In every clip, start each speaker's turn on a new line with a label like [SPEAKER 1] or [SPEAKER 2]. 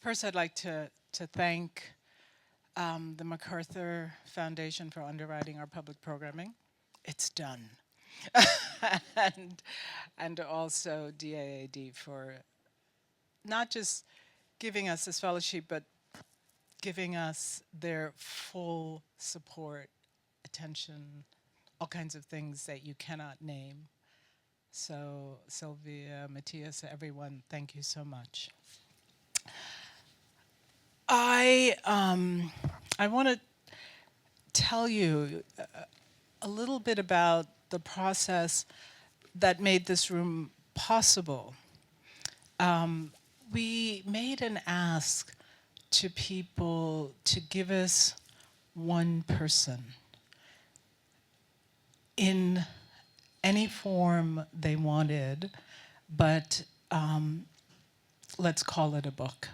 [SPEAKER 1] First, I'd like to thank the MacArthur Foundation for underwriting our public programming. It's done. and, and also DAAD for not just giving us this fellowship, but giving us their full support, attention, all kinds of things that you cannot name. So Sylvia, Matthias, everyone, thank you so much. I want to tell you a little bit about the process that made this room possible. We made an ask to people to give us one person in any form they wanted, but let's call it a book.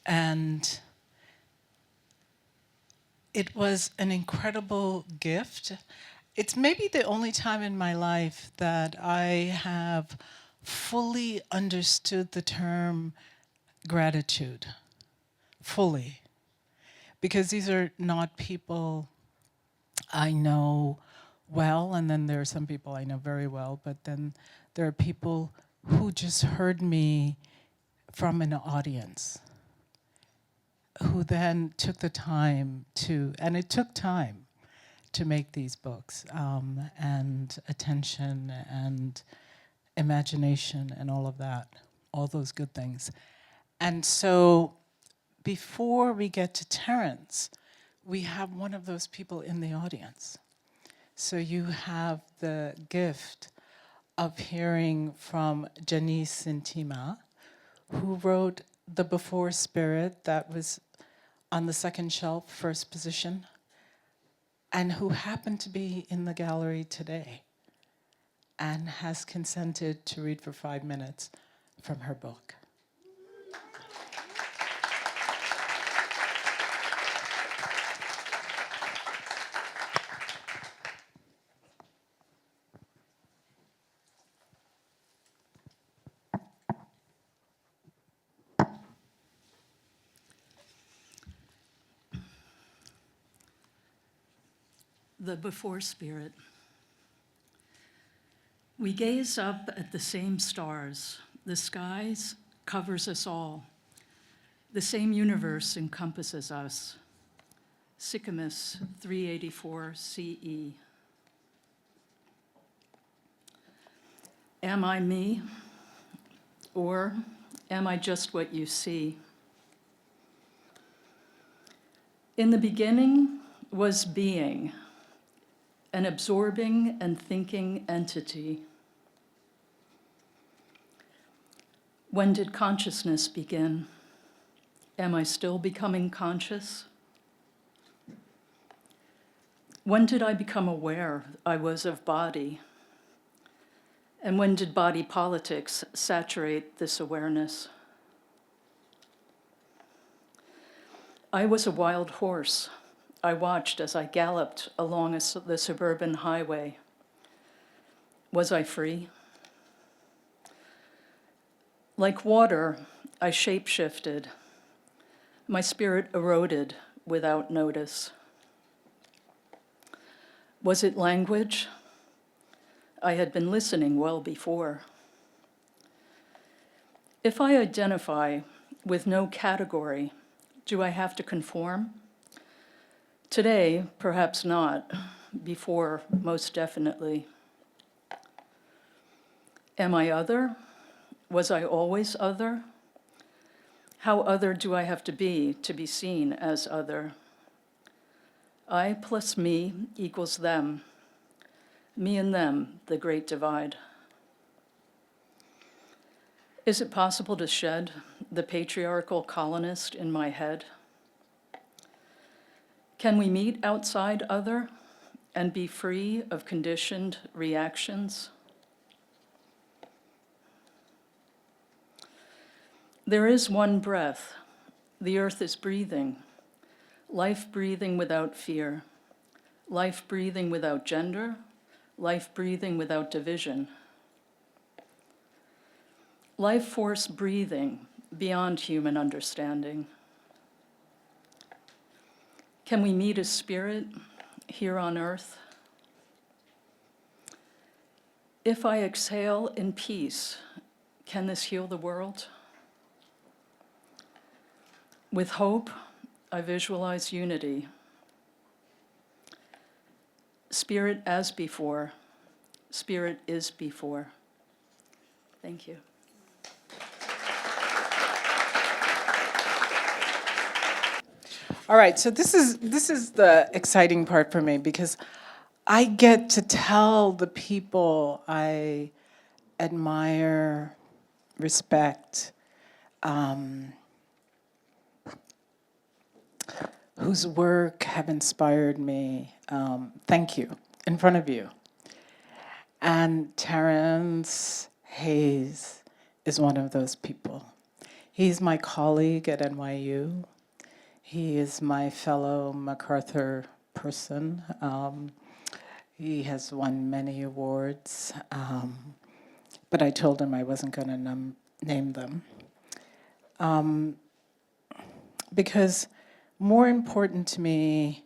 [SPEAKER 1] And it was an incredible gift. It's maybe the only time in my life that I have fully understood the term gratitude, fully. Because these are not people I know well, and then there are some people I know very well, but then there are people who just heard me from an audience, who then took the time to, and it took time to make these books, and attention and imagination and all of that, all those good things. And so before we get to Terrance, we have one of those people in the audience. So you have the gift of hearing from Janise Yntema, who wrote The Before Spirit, that was on the second shelf, first position, and who happened to be in the gallery today and has consented to read for 5 minutes from her book.
[SPEAKER 2] The Before Spirit. We gaze up at the same stars. The skies covers us all. The same universe encompasses us. Sycamus 384 CE. Am I me? Or am I just what you see? In the beginning was being, an absorbing and thinking entity. When did consciousness begin? Am I still becoming conscious? When did I become aware I was of body? And when did body politics saturate this awareness? I was a wild horse. I watched as I galloped along the suburban highway. Was I free? Like water, I shape-shifted. My spirit eroded without notice. Was it language? I had been listening well before. If I identify with no category, do I have to conform? Today, perhaps not. Before, most definitely. Am I other? Was I always other? How other do I have to be seen as other? I plus me equals them. Me and them, the great divide. Is it possible to shed the patriarchal colonist in my head? Can we meet outside other and be free of conditioned reactions? There is one breath. The earth is breathing. Life breathing without fear. Life breathing without gender. Life breathing without division. Life force breathing beyond human understanding. Can we meet a spirit here on earth? If I exhale in peace, can this heal the world? With hope, I visualize unity. Spirit as before, spirit is before. Thank you.
[SPEAKER 1] All right, so this is the exciting part for me because I get to tell the people I admire, respect, whose work have inspired me. Thank you in front of you. And Terrance Hayes is one of those people. He's my colleague at NYU. He is my fellow MacArthur person. He has won many awards, but I told him I wasn't going to name them. Because more important to me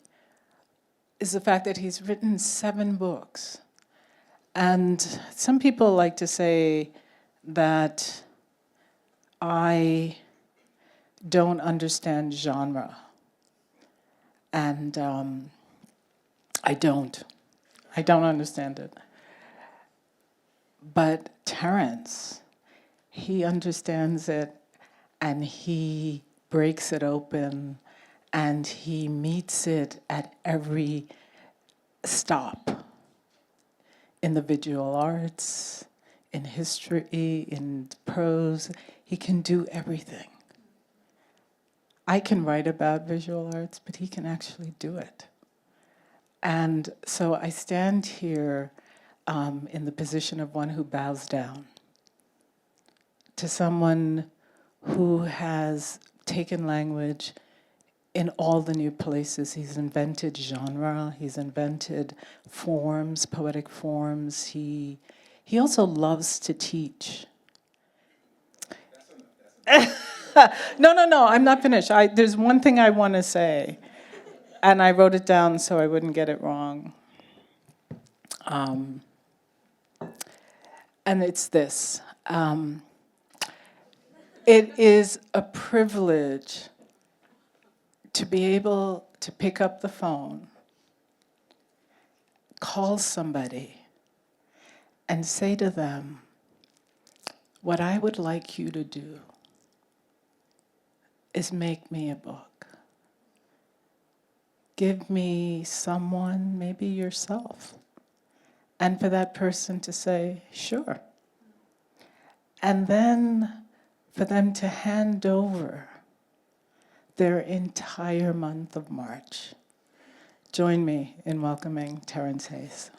[SPEAKER 1] is the fact that he's written 7 books. And some people like to say that I don't understand genre. And I don't understand it. But Terrance, he understands it and he breaks it open and he meets it at every stop. In the visual arts, in history, in prose, he can do everything. I can write about visual arts, but he can actually do it. And so I stand here in the position of one who bows down to someone who has taken language in all the new places. He's invented genre, he's invented forms, poetic forms. He also loves to teach. No, I'm not finished. There's one thing I want to say, and I wrote it down so I wouldn't get it wrong. And it's this. It is a privilege to be able to pick up the phone, call somebody, and say to them, what I would like you to do is make me a book. Give me someone, maybe yourself. And for that person to say, sure. And then for them to hand over their entire month of March. Join me in welcoming Terrance Hayes.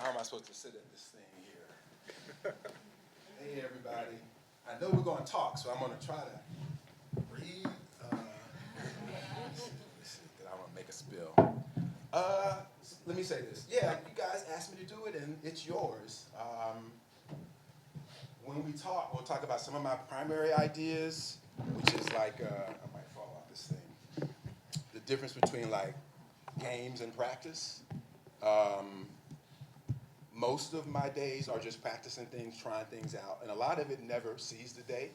[SPEAKER 3] How am I supposed to sit at this thing here? Hey, everybody. I know we're going to talk, so I'm going to try to read. Let's see, that I want to make a spill. Let me say this. Yeah, you guys asked me to do it, and it's yours. When we talk, we'll talk about some of my primary ideas, which is like, I might fall off this thing. The difference between like games and practice. Most of my days are just practicing things, trying things out, and a lot of it never sees the day.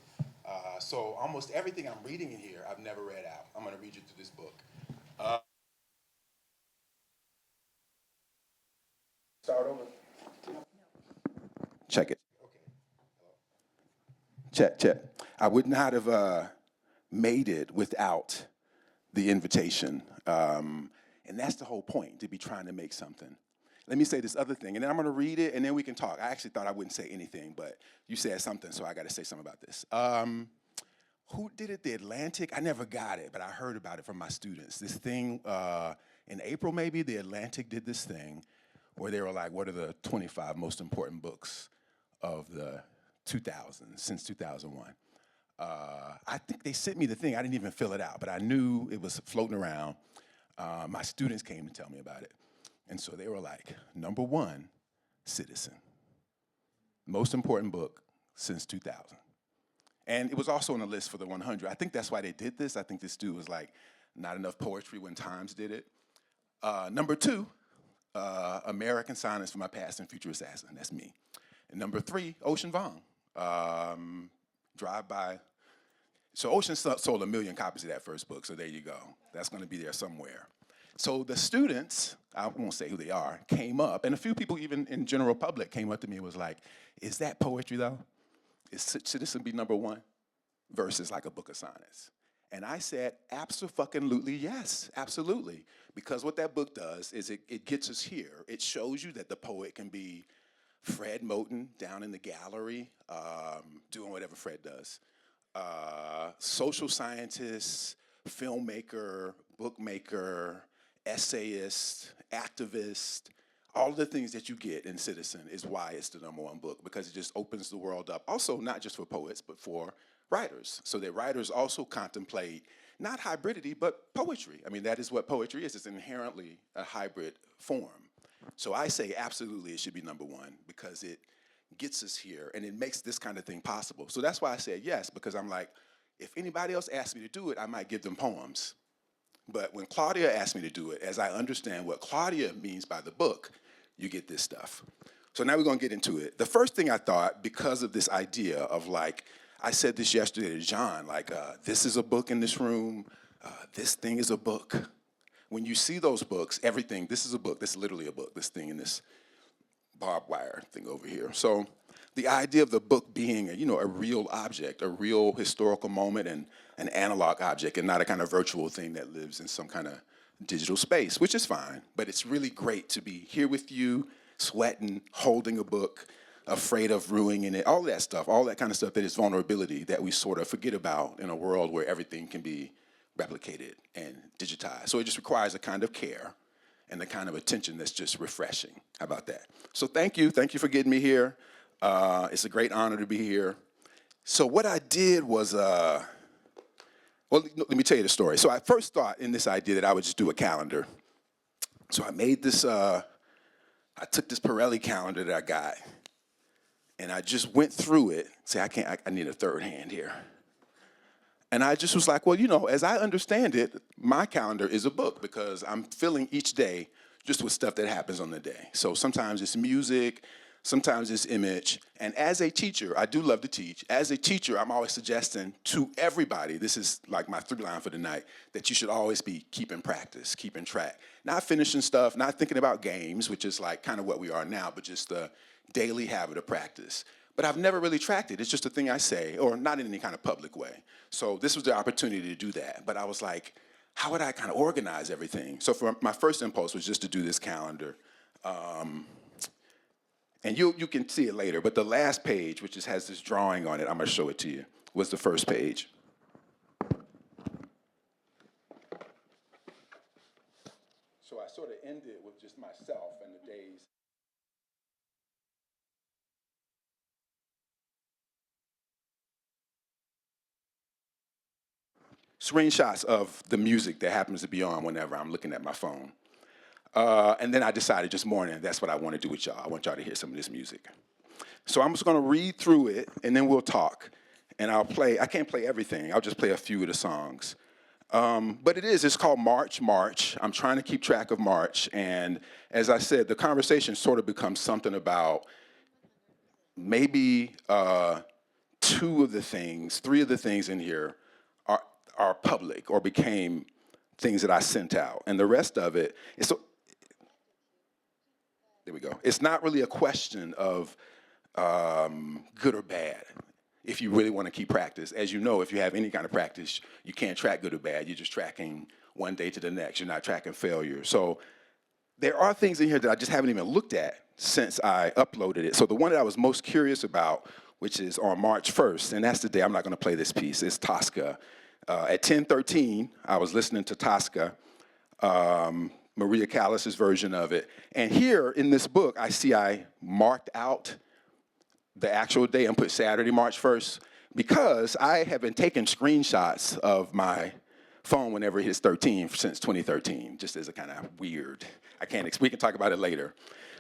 [SPEAKER 3] So almost everything I'm reading in here, I've never read out. I'm going to read you through this book. Start over. Check it. Okay. Check. I would not have made it without the invitation. And that's the whole point, to be trying to make something. Let me say this other thing, and then I'm going to read it, and then we can talk. I actually thought I wouldn't say anything, but you said something, so I got to say something about this. Who did it? The Atlantic? I never got it, but I heard about it from my students. This thing, in April maybe, the Atlantic did this thing where they were like, what are the 25 most important books of the 2000s, since 2001? I think they sent me the thing. I didn't even fill it out, but I knew it was floating around. My students came to tell me about it. And so they were like, number one, Citizen. Most important book since 2000. And it was also on the list for the 100. I think that's why they did this. I think this dude was like, not enough poetry when Times did it. Number two, American Silence for My Past and Future Assassin. That's me. And number three, Ocean Vuong. Drive By. So Ocean sold 1 million copies of that first book, so there you go. That's gonna be there somewhere. So the students, I won't say who they are, came up, and a few people even in general public came up to me and was like, is that poetry though? Should this be number one? Versus like a book of sonnets. And I said, abso-fucking-lutely yes, absolutely. Because what that book does is it gets us here. It shows you that the poet can be Fred Moten down in the gallery, doing whatever Fred does. Social scientist, filmmaker, bookmaker, essayist, activist, all of the things that you get in Citizen is why it's the #1 book, because it just opens the world up. Also, not just for poets, but for writers, so that writers also contemplate not hybridity, but poetry. I mean, that is what poetry is. It's inherently a hybrid form. So I say absolutely it should be #1 because it gets us here and it makes this kind of thing possible. So that's why I said yes, because I'm like, if anybody else asked me to do it, I might give them poems. But when Claudia asked me to do it, as I understand what Claudia means by the book, you get this stuff. So now we're gonna get into it. The first thing I thought, because of this idea of like, I said this yesterday to John, like this is a book in this room, this thing is a book. When you see those books, everything, this is a book, this is literally a book, this thing in this barbed wire thing over here. So the idea of the book being a real object, a real historical moment and an analog object and not a kind of virtual thing that lives in some kind of digital space, which is fine, but it's really great to be here with you, sweating, holding a book, afraid of ruining it, all that stuff, all that kind of stuff that is vulnerability that we sort of forget about in a world where everything can be replicated and digitized. So it just requires a kind of care and the kind of attention that's just refreshing. How about that? So thank you for getting me here. It's a great honor to be here. So what I did was, well, let me tell you the story. So I first thought in this idea that I would just do a calendar. So I made this, I took this Pirelli calendar that I got, and I just went through it. See, I need a third hand here. And I just was like, well, as I understand it, my calendar is a book because I'm filling each day just with stuff that happens on the day. So sometimes it's music, sometimes it's image. And as a teacher, I do love to teach. As a teacher, I'm always suggesting to everybody, this is like my 3-line for the night, that you should always be keeping practice, keeping track. Not finishing stuff, not thinking about games, which is like kind of what we are now, but just the daily habit of practice. But I've never really tracked it. It's just a thing I say, or not in any kind of public way. So this was the opportunity to do that. But I was like, how would I kind of organize everything? So for my first impulse was just to do this calendar. And you can see it later, but the last page, which just has this drawing on it, I'm gonna show it to you, was the first page. So I sort of ended with just myself and the days. Screenshots of the music that happens to be on whenever I'm looking at my phone. And then I decided this morning, that's what I want to do with y'all. I want y'all to hear some of this music. So I'm just gonna read through it, and then we'll talk. And I can't play everything, I'll just play a few of the songs. But it's called March March. I'm trying to keep track of March. And as I said, the conversation sort of becomes something about maybe 3 of the things in here are public or became things that I sent out. And the rest of it is so, there we go. It's not really a question of good or bad. If you really want to keep practice, as you know, if you have any kind of practice, you can't track good or bad. You're just tracking one day to the next. You're not tracking failure. So there are things in here that I just haven't even looked at since I uploaded it. So the one that I was most curious about, which is on March 1st, and that's the day I'm not going to play this piece, is Tosca. At 10:13, I was listening to Tosca, Maria Callas's version of it. And here in this book, I marked out the actual day and put Saturday, March 1st. because I have been taking screenshots of my phone whenever it hits 13 since 2013, just as a kind of weird, we can talk about it later.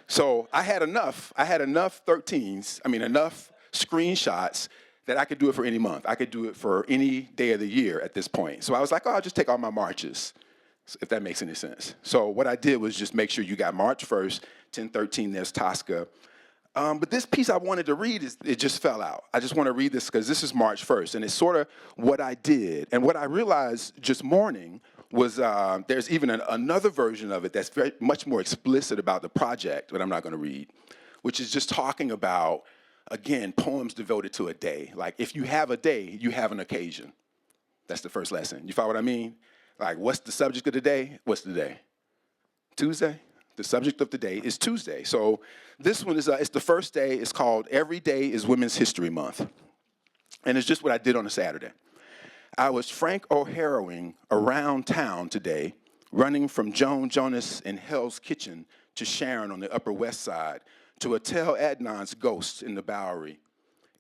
[SPEAKER 3] So I had enough 13s, enough screenshots that I could do it for any month. I could do it for any day of the year at this point. So I was like, I'll just take all my Marches, if that makes any sense. So what I did was just make sure you got March 1st, 1013, there's Tosca. But this piece I wanted to read, it just fell out. I just want to read this because this is March 1st, and it's sort of what I did. And what I realized just morning was there's even another version of it that's very much more explicit about the project, but I'm not going to read, which is just talking about, again, poems devoted to a day. Like, if you have a day, you have an occasion. That's the first lesson. You follow what I mean? Like, what's the subject of the day? What's the day? Tuesday? The subject of the day is Tuesday. So this one is, it's the first day. It's called Every Day is Women's History Month. And it's just what I did on a Saturday. I was Frank O'Harrowing around town today, running from Joan Jonas in Hell's Kitchen to Sharon on the Upper West Side, to Attell Adnan's ghost in the Bowery.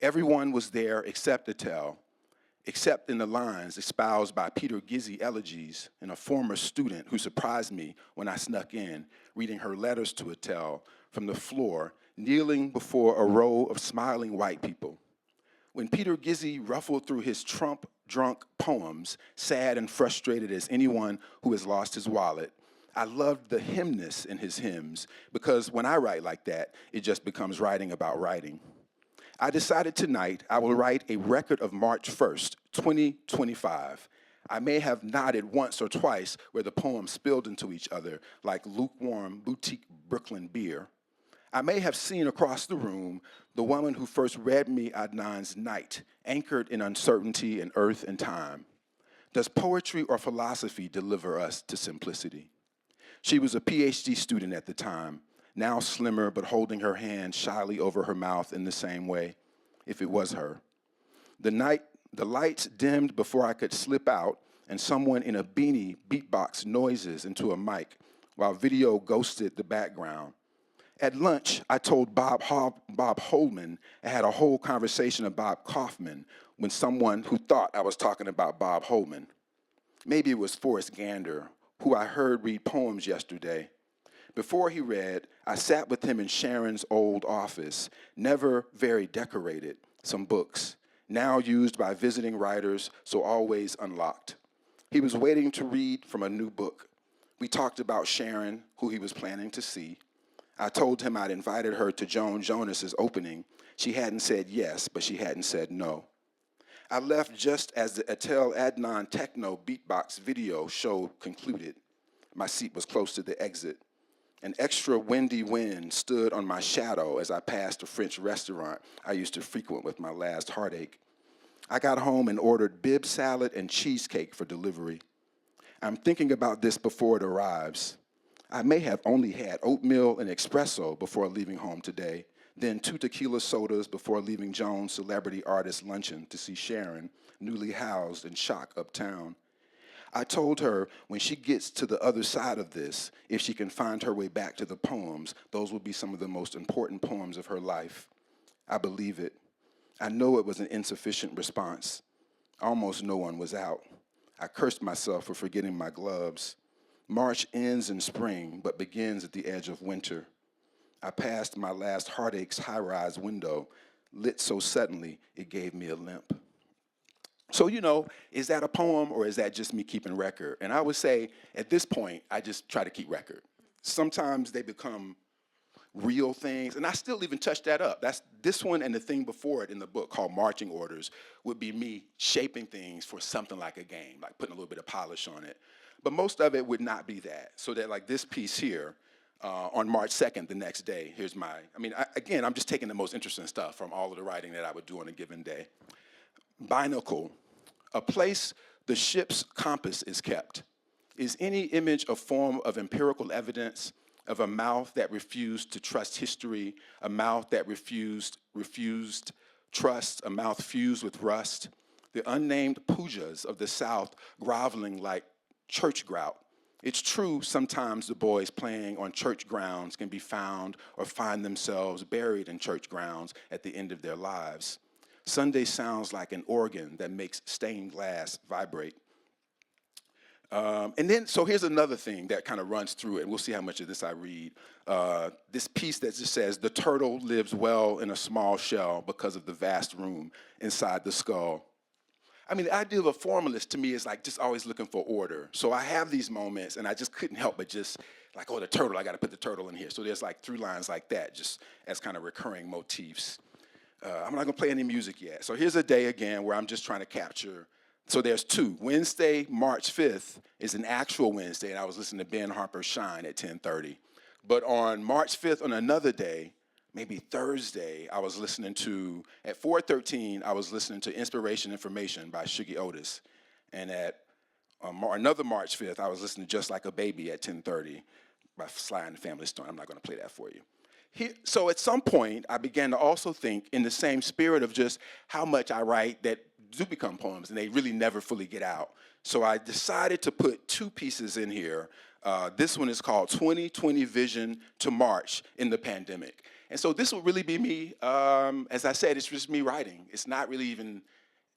[SPEAKER 3] Everyone was there except Attell, except in the lines espoused by Peter Gizzy elegies and a former student who surprised me when I snuck in, reading her letters to Attell from the floor, kneeling before a row of smiling white people. When Peter Gizzy ruffled through his Trump-drunk poems, sad and frustrated as anyone who has lost his wallet, I loved the hymness in his hymns, because when I write like that, it just becomes writing about writing. I decided tonight I will write a record of March 1st, 2025. I may have nodded once or twice where the poems spilled into each other like lukewarm boutique Brooklyn beer. I may have seen across the room the woman who first read me Adnan's Night, anchored in uncertainty and earth and time. Does poetry or philosophy deliver us to simplicity? She was a PhD student at the time, now slimmer but holding her hand shyly over her mouth in the same way, if it was her. The lights dimmed before I could slip out, and someone in a beanie beatboxed noises into a mic while video ghosted the background. At lunch, I told Bob Holman I had a whole conversation about Kaufman when someone who thought I was talking about Bob Holman. Maybe it was Forrest Gander, who I heard read poems yesterday. Before he read, I sat with him in Sharon's old office, never very decorated, some books, now used by visiting writers, so always unlocked. He was waiting to read from a new book. We talked about Sharon, who he was planning to see. I told him I'd invited her to Joan Jonas's opening. She hadn't said yes, but she hadn't said no. I left just as the Attell Adnan techno beatbox video show concluded. My seat was close to the exit. An extra windy wind stood on my shadow as I passed a French restaurant I used to frequent with my last heartache. I got home and ordered bib salad and cheesecake for delivery. I'm thinking about this before it arrives. I may have only had oatmeal and espresso before leaving home today, then 2 tequila sodas before leaving Joan's celebrity artist luncheon to see Sharon, newly housed in Shock Uptown. I told her when she gets to the other side of this, if she can find her way back to the poems, those will be some of the most important poems of her life. I believe it. I know it was an insufficient response. Almost no one was out. I cursed myself for forgetting my gloves. March ends in spring, but begins at the edge of winter. I passed my last heartache's high-rise window, lit so suddenly it gave me a limp. So, is that a poem or is that just me keeping record? And I would say, at this point, I just try to keep record. Sometimes they become real things, and I still even touch that up. That's this one, and the thing before it in the book called Marching Orders would be me shaping things for something like a game, like putting a little bit of polish on it. But most of it would not be that. So that like this piece here, on March 2nd, the next day, here's my, again, I'm just taking the most interesting stuff from all of the writing that I would do on a given day. Binacle, a place the ship's compass is kept. Is any image a form of empirical evidence of a mouth that refused to trust history, a mouth that refused trust, a mouth fused with rust? The unnamed pujas of the South groveling like church grout. It's true sometimes the boys playing on church grounds can be found or find themselves buried in church grounds at the end of their lives. Sunday sounds like an organ that makes stained glass vibrate. And then, so here's another thing that kind of runs through it, and we'll see how much of this I read. This piece that just says, the turtle lives well in a small shell because of the vast room inside the skull. I mean, the idea of a formalist to me is like just always looking for order. So I have these moments, and I just couldn't help but just like, oh, the turtle, I got to put the turtle in here. So there's like through lines like that, just as kind of recurring motifs. I'm not going to play any music yet. So here's a day again where I'm just trying to capture. So there's two. Wednesday, March 5th is an actual Wednesday, and I was listening to Ben Harper's Shine at 10:30. But on March 5th, on another day, maybe Thursday, I was listening to, at 4:13, I was listening to Inspiration Information by Shuggie Otis. And at another March 5th, I was listening to Just Like a Baby at 10:30 by Sly and the Family Stone. I'm not going to play that for you. So at some point, I began to also think in the same spirit of just how much I write that do become poems, and they really never fully get out. So I decided to put two pieces in here. This one is called 2020 Vision to March in the Pandemic. And so this will really be me. As I said, it's just me writing. It's not really even,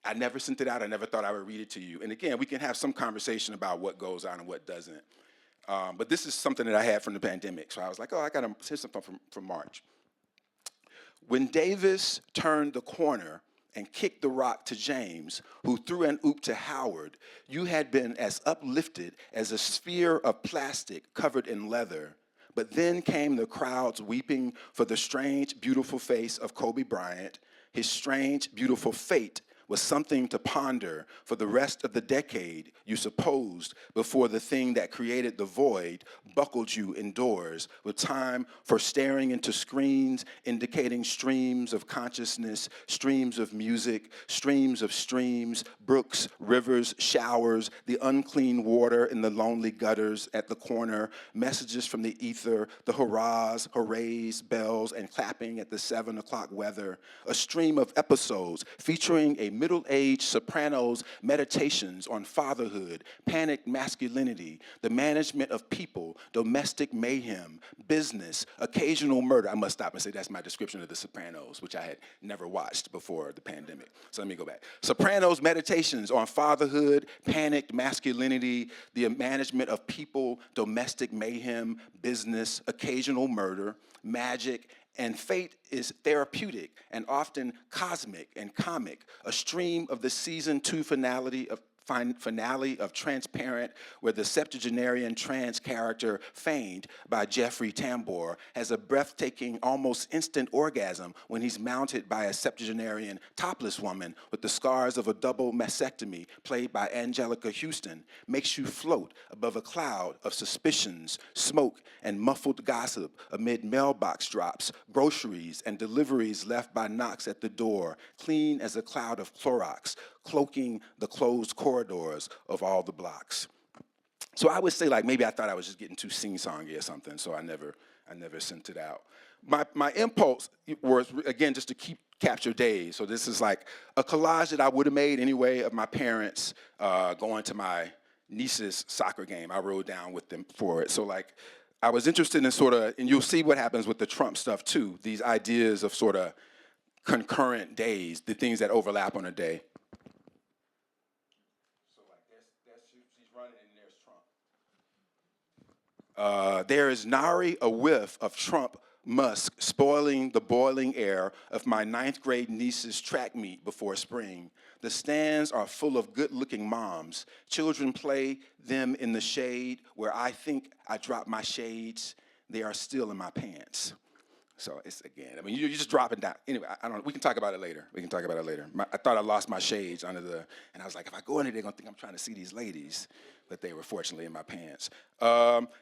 [SPEAKER 3] I never sent it out. I never thought I would read it to you. And again, we can have some conversation about what goes on and what doesn't. But this is something that I had from the pandemic. So I was like, oh, I got to say something from March. When Davis turned the corner and kicked the rock to James, who threw an oop to Howard, you had been as uplifted as a sphere of plastic covered in leather. But then came the crowds weeping for the strange, beautiful face of Kobe Bryant. His strange, beautiful fate was something to ponder for the rest of the decade, you supposed, before the thing that created the void buckled you indoors with time for staring into screens indicating streams of consciousness, streams of music, streams of streams, brooks, rivers, showers, the unclean water in the lonely gutters at the corner, messages from the ether, the hurrahs, hoorays, bells, and clapping at the 7 o'clock weather, a stream of episodes featuring a middle-aged soprano's meditations on fatherhood, panicked masculinity, the management of people, domestic mayhem, business, occasional murder. I must stop and say that's my description of The Sopranos, which I had never watched before the pandemic. So let me go back. Sopranos meditations on fatherhood, panicked masculinity, the management of people, domestic mayhem, business, occasional murder, magic, and fate is therapeutic and often cosmic and comic, a stream of the season 2 finale of Transparent, where the septuagenarian trans character feigned by Jeffrey Tambor has a breathtaking, almost instant orgasm when he's mounted by a septuagenarian topless woman with the scars of a double mastectomy played by Angelica Houston, makes you float above a cloud of suspicions, smoke, and muffled gossip amid mailbox drops, groceries, and deliveries left by knocks at the door, clean as a cloud of Clorox, cloaking the closed corridors of all the blocks. So I would say, like, maybe I thought I was just getting too sing-songy or something, so I never sent it out. My impulse was, again, just to capture days. So this is like a collage that I would have made anyway of my parents going to my niece's soccer game. I rode down with them for it. So, like, I was interested in sort of, and you'll see what happens with the Trump stuff too, these ideas of sort of concurrent days, the things that overlap on a day. She's running, and there's Trump. There is nary a whiff of Trump musk spoiling the boiling air of my 9th grade niece's track meet before spring. The stands are full of good-looking moms. Children play them in the shade where I think I dropped my shades. They are still in my pants. So it's, again, I mean, you're just dropping down. Anyway, I don't know. We can talk about it later. I thought I lost my shades under the, and I was like, if I go in there, they're going to think I'm trying to see these ladies. But they were fortunately in my pants.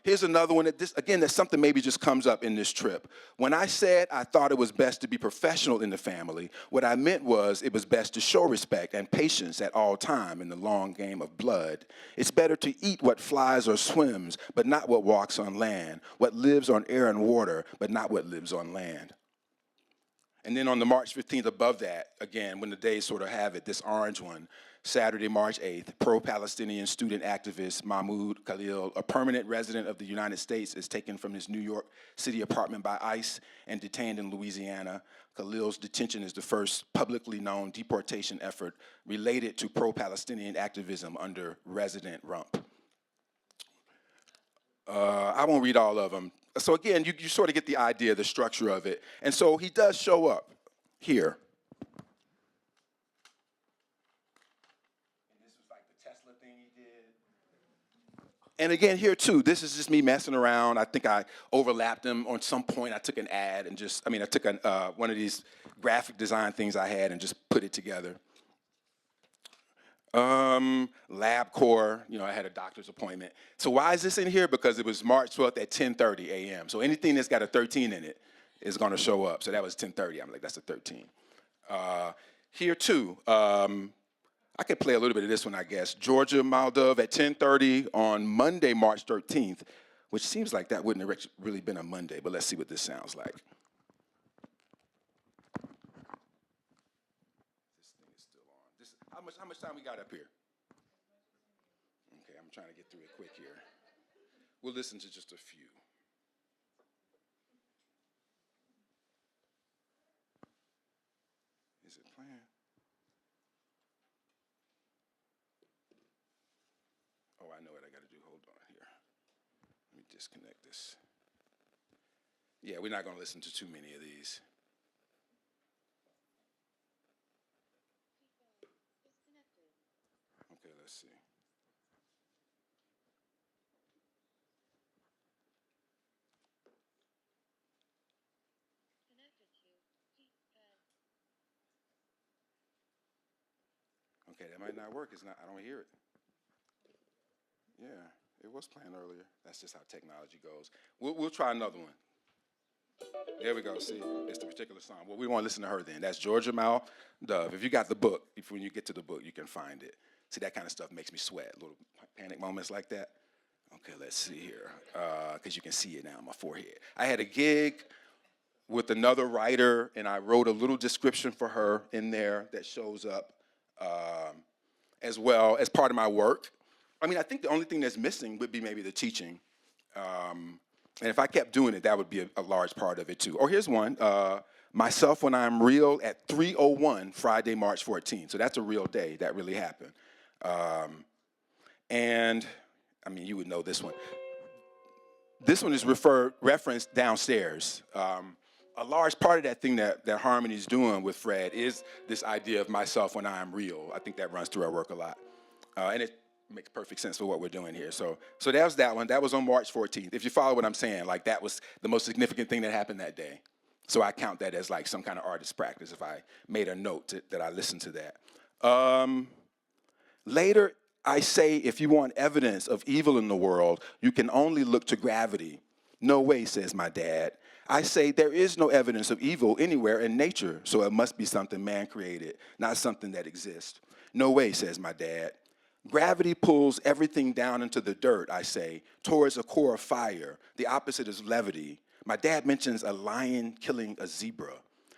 [SPEAKER 3] Here's another one. That's something maybe just comes up in this trip. When I said I thought it was best to be professional in the family, what I meant was it was best to show respect and patience at all time in the long game of blood. It's better to eat what flies or swims, but not what walks on land, what lives on air and water, but not what lives on land. And then on the March 15th above that, again, when the days sort of have it, this orange one, Saturday, March 8th, pro-Palestinian student activist Mahmoud Khalil, a permanent resident of the United States, is taken from his New York City apartment by ICE and detained in Louisiana. Khalil's detention is the first publicly known deportation effort related to pro-Palestinian activism under President Trump. I won't read all of them. So again, you sort of get the idea, the structure of it. And so he does show up here. And this was like the Tesla thing he did. And again, here too, this is just me messing around. I think I overlapped him on some point. I took an ad and I took one of these graphic design things I had and just put it together. LabCorp, I had a doctor's appointment. So why is this in here? Because it was March 12th at 10:30 a.m. So anything that's got a 13 in it is gonna show up. So that was 10:30, I'm like, that's a 13. Here too, I could play a little bit of this one, I guess. Georgia Moldove at 10:30 on Monday, March 13th, which seems like that wouldn't have really been a Monday, but let's see what this sounds like. How much time we got up here? Okay, I'm trying to get through it quick here. We'll listen to just a few. Is it playing? Oh, I know what I got to do. Hold on here. Let me disconnect this. Yeah, we're not going to listen to too many of these. Okay, let's see. Okay, that might not work. It's not. I don't hear it. Yeah, it was playing earlier. That's just how technology goes. We'll try another one. There we go. See, it's the particular song. Well, we want to listen to her then. That's Georgia Moldove. If you got the book, when you get to the book, you can find it. See, that kind of stuff makes me sweat. Little panic moments like that. Okay, let's see here. Because you can see it now on my forehead. I had a gig with another writer, and I wrote a little description for her in there that shows up as well as part of my work. I mean, I think the only thing that's missing would be maybe the teaching. And if I kept doing it, that would be a large part of it too. Oh, here's one. Myself When I'm Real at 3:01, Friday, March 14th. So that's a real day. That really happened. And, I mean, you would know this one. This one is referenced downstairs. A large part of that thing that Harmony's doing with Fred is this idea of myself when I'm real. I think that runs through our work a lot. And it makes perfect sense for what we're doing here. So that was that one. That was on March 14th. If you follow what I'm saying, like that was the most significant thing that happened that day. So I count that as like some kind of artist practice if I made a note that I listened to that. Later, I say if you want evidence of evil in the world, you can only look to gravity. No way, says my dad. I say there is no evidence of evil anywhere in nature, so it must be something man created, not something that exists. No way, says my dad. Gravity pulls everything down into the dirt, I say, towards a core of fire. The opposite is levity. My dad mentions a lion killing a zebra.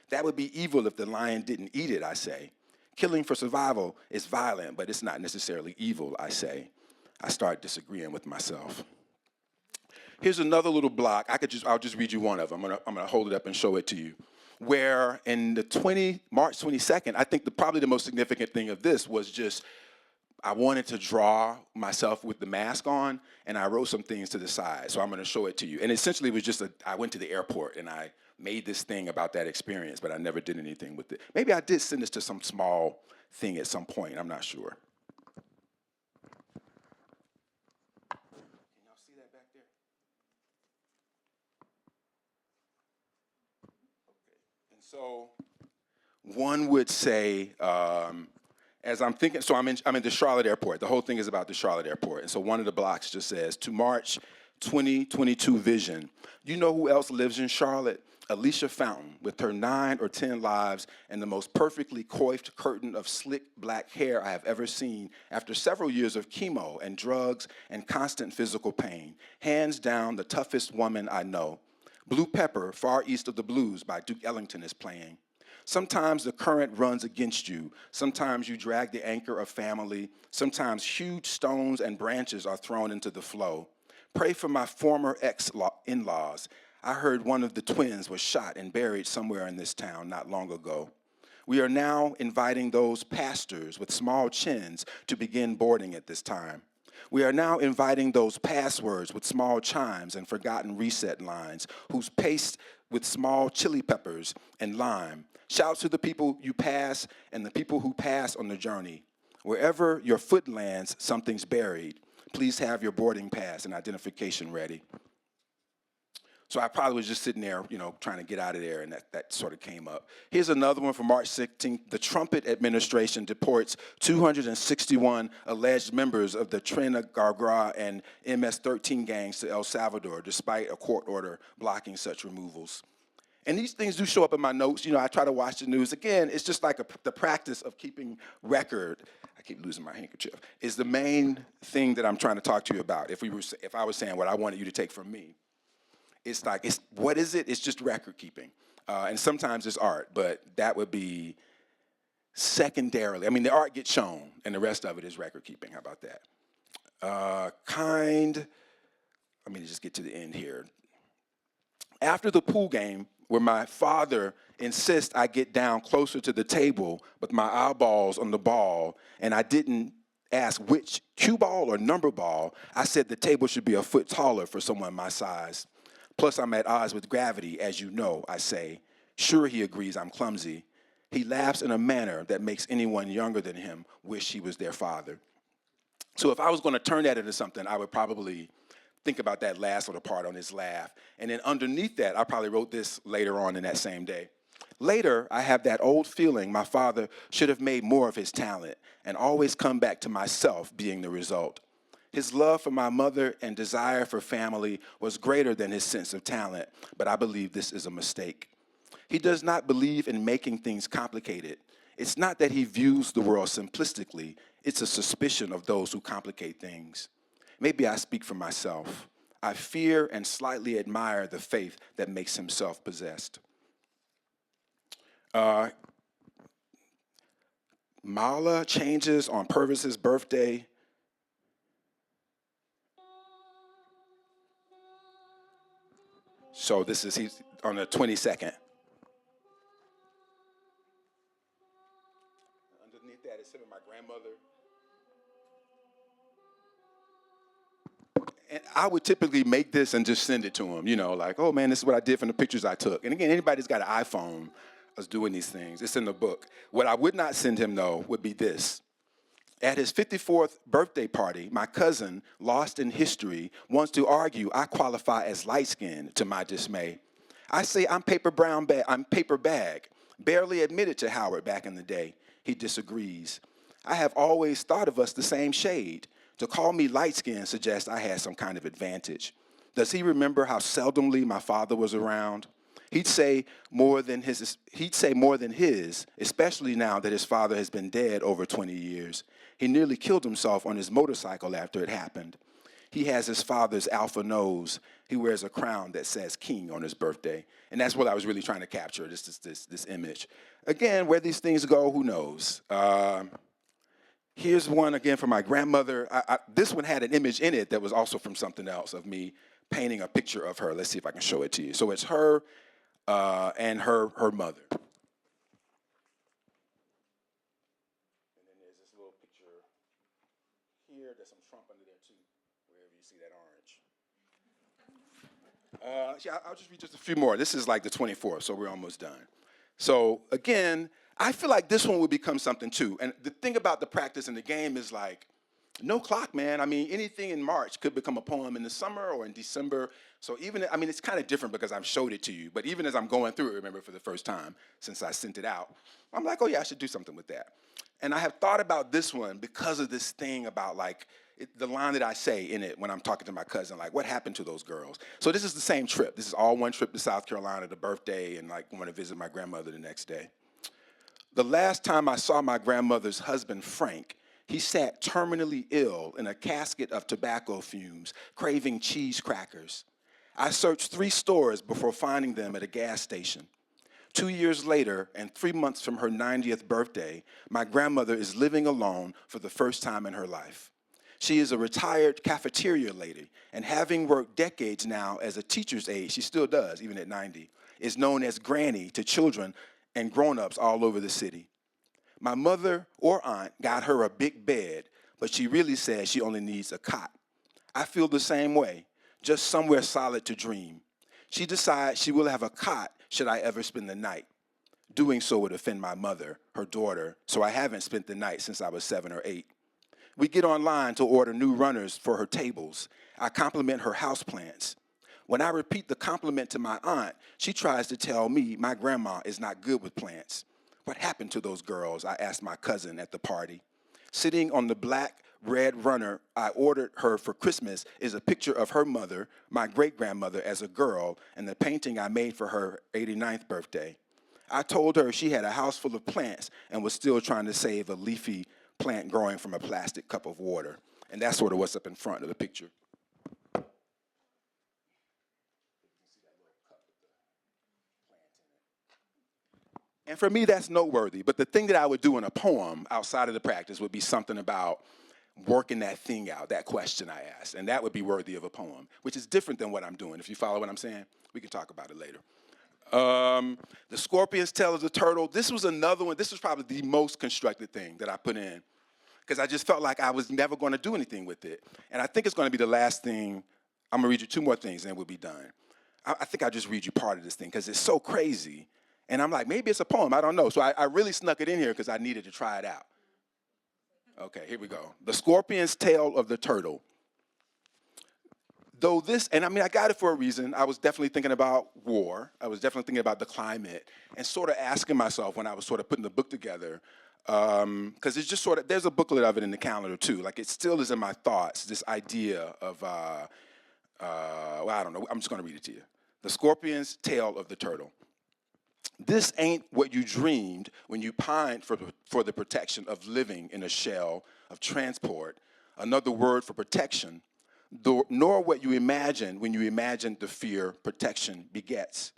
[SPEAKER 3] That would be evil if the lion didn't eat it, I say. Killing for survival is violent, but it's not necessarily evil, I say. I start disagreeing with myself. Here's another little block. I'll just read you one of them. I'm gonna hold it up and show it to you. Where in the March 22nd, I think probably the most significant thing of this was just I wanted to draw myself with the mask on, and I wrote some things to the side. So I'm gonna show it to you. And essentially it was just I went to the airport and I made this thing about that experience, but I never did anything with it. Maybe I did send this to some small thing at some point, I'm not sure. Can y'all see that back there? Okay, and so one would say, as I'm thinking, so I'm in the Charlotte airport. The whole thing is about the Charlotte airport. And so one of the blocks just says, to March 2022 vision. You know who else lives in Charlotte? Alicia Fountain, with her 9 or 10 lives and the most perfectly coiffed curtain of slick black hair I have ever seen after several years of chemo and drugs and constant physical pain. Hands down, the toughest woman I know. Blue Pepper, Far East of the Blues by Duke Ellington is playing. Sometimes the current runs against you. Sometimes you drag the anchor of family. Sometimes huge stones and branches are thrown into the flow. Pray for my former ex-in-laws. I heard one of the twins was shot and buried somewhere in this town not long ago. We are now inviting those pastors with small chins to begin boarding at this time. We are now inviting those passwords with small chimes and forgotten reset lines, whose paste with small chili peppers and lime. Shouts to the people you pass and the people who pass on the journey. Wherever your foot lands, something's buried. Please have your boarding pass and identification ready. So I probably was just sitting there, trying to get out of there, and that sort of came up. Here's another one from March 16th. The Trumpet administration deports 261 alleged members of the TRII and MS-13 gangs to El Salvador, despite a court order blocking such removals. And these things do show up in my notes. I try to watch the news. Again, it's just like the practice of keeping record. I keep losing my handkerchief. Is the main thing that I'm trying to talk to you about. If I was saying what I wanted you to take from me. What is it? It's just record keeping. And sometimes it's art, but that would be secondarily. I mean, the art gets shown, and the rest of it is record keeping. How about that? Let me just get to the end here. After the pool game, where my father insists I get down closer to the table with my eyeballs on the ball, and I didn't ask which cue ball or number ball, I said the table should be a foot taller for someone my size. Plus, I'm at odds with gravity, as you know, I say. Sure, he agrees I'm clumsy. He laughs in a manner that makes anyone younger than him wish he was their father. So if I was going to turn that into something, I would probably think about that last little part on his laugh. And then underneath that, I probably wrote this later on in that same day. Later, I have that old feeling my father should have made more of his talent and always come back to myself being the result. His love for my mother and desire for family was greater than his sense of talent, but I believe this is a mistake. He does not believe in making things complicated. It's not that he views the world simplistically, it's a suspicion of those who complicate things. Maybe I speak for myself. I fear and slightly admire the faith that makes him self-possessed. Mala changes on Purvis's birthday. So he's on the 22nd. Underneath that is him and my grandmother. And I would typically make this and just send it to him, like, oh man, this is what I did from the pictures I took. And again, anybody that's got an iPhone is doing these things. It's in the book. What I would not send him, though, would be this. At his 54th birthday party, my cousin, lost in history, wants to argue I qualify as light-skinned, to my dismay. I say I'm paper bag, barely admitted to Howard back in the day. He disagrees. I have always thought of us the same shade. To call me light-skinned suggests I had some kind of advantage. Does he remember how seldomly my father was around? He'd say more than his, especially now that his father has been dead over 20 years. He nearly killed himself on his motorcycle after it happened. He has his father's alpha nose. He wears a crown that says king on his birthday. And that's what I was really trying to capture, this image. Again, where these things go, who knows? Here's one again from my grandmother. This one had an image in it that was also from something else of me painting a picture of her. Let's see if I can show it to you. So it's her and her mother. And then there's this little picture here. There's some Trump under there too, wherever you see that orange. I'll just read just a few more. This is like the 24th, so we're almost done. So again, I feel like this one would become something too. And the thing about the practice in the game is like, no clock, man. I mean, anything in March could become a poem in the summer or in December. So it's kind of different because I've showed it to you. But even as I'm going through it, remember, for the first time since I sent it out, I'm like, oh yeah, I should do something with that. And I have thought about this one because of this thing about the line that I say in it when I'm talking to my cousin, like, what happened to those girls? So this is the same trip. This is all one trip to South Carolina, the birthday, and like going to visit my grandmother the next day. The last time I saw my grandmother's husband, Frank, he sat terminally ill in a casket of tobacco fumes, craving cheese crackers. I searched 3 stores before finding them at a gas station. 2 years later, and 3 months from her 90th birthday, my grandmother is living alone for the first time in her life. She is a retired cafeteria lady, and having worked decades now as a teacher's aide, she still does, even at 90, is known as Granny to children and grown-ups all over the city. My mother or aunt got her a big bed, but she really says she only needs a cot. I feel the same way, just somewhere solid to dream. She decides she will have a cot should I ever spend the night. Doing so would offend my mother, her daughter, so I haven't spent the night since I was 7 or 8. We get online to order new runners for her tables. I compliment her houseplants. When I repeat the compliment to my aunt, she tries to tell me my grandma is not good with plants. What happened to those girls? I asked my cousin at the party. Sitting on the black red runner I ordered her for Christmas is a picture of her mother, my great-grandmother as a girl, and the painting I made for her 89th birthday. I told her she had a house full of plants and was still trying to save a leafy plant growing from a plastic cup of water. And that's sort of what's up in front of the picture. And for me, that's noteworthy. But the thing that I would do in a poem outside of the practice would be something about working that thing out, that question I asked. And that would be worthy of a poem, which is different than what I'm doing. If you follow what I'm saying, we can talk about it later. The scorpion's tail of the turtle. This was another one. This was probably the most constructed thing that I put in, because I just felt like I was never going to do anything with it. And I think it's going to be the last thing. I'm going to read you 2 more things, and then we'll be done. I think I'll just read you part of this thing, because it's so crazy. And I'm like, maybe it's a poem. I don't know. So I really snuck it in here because I needed to try it out. Okay, here we go. The scorpion's tail of the turtle. Though this, and I mean, I got it for a reason. I was definitely thinking about war. I was definitely thinking about the climate, and sort of asking myself when I was sort of putting the book together, because it's just sort of, there's a booklet of it in the calendar too. Like, it still is in my thoughts, this idea of, well, I don't know. I'm just going to read it to you. The scorpion's tail of the turtle. This ain't what you dreamed when you pined for the protection of living in a shell of transport, another word for protection, nor what you imagined when you imagined the fear protection begets.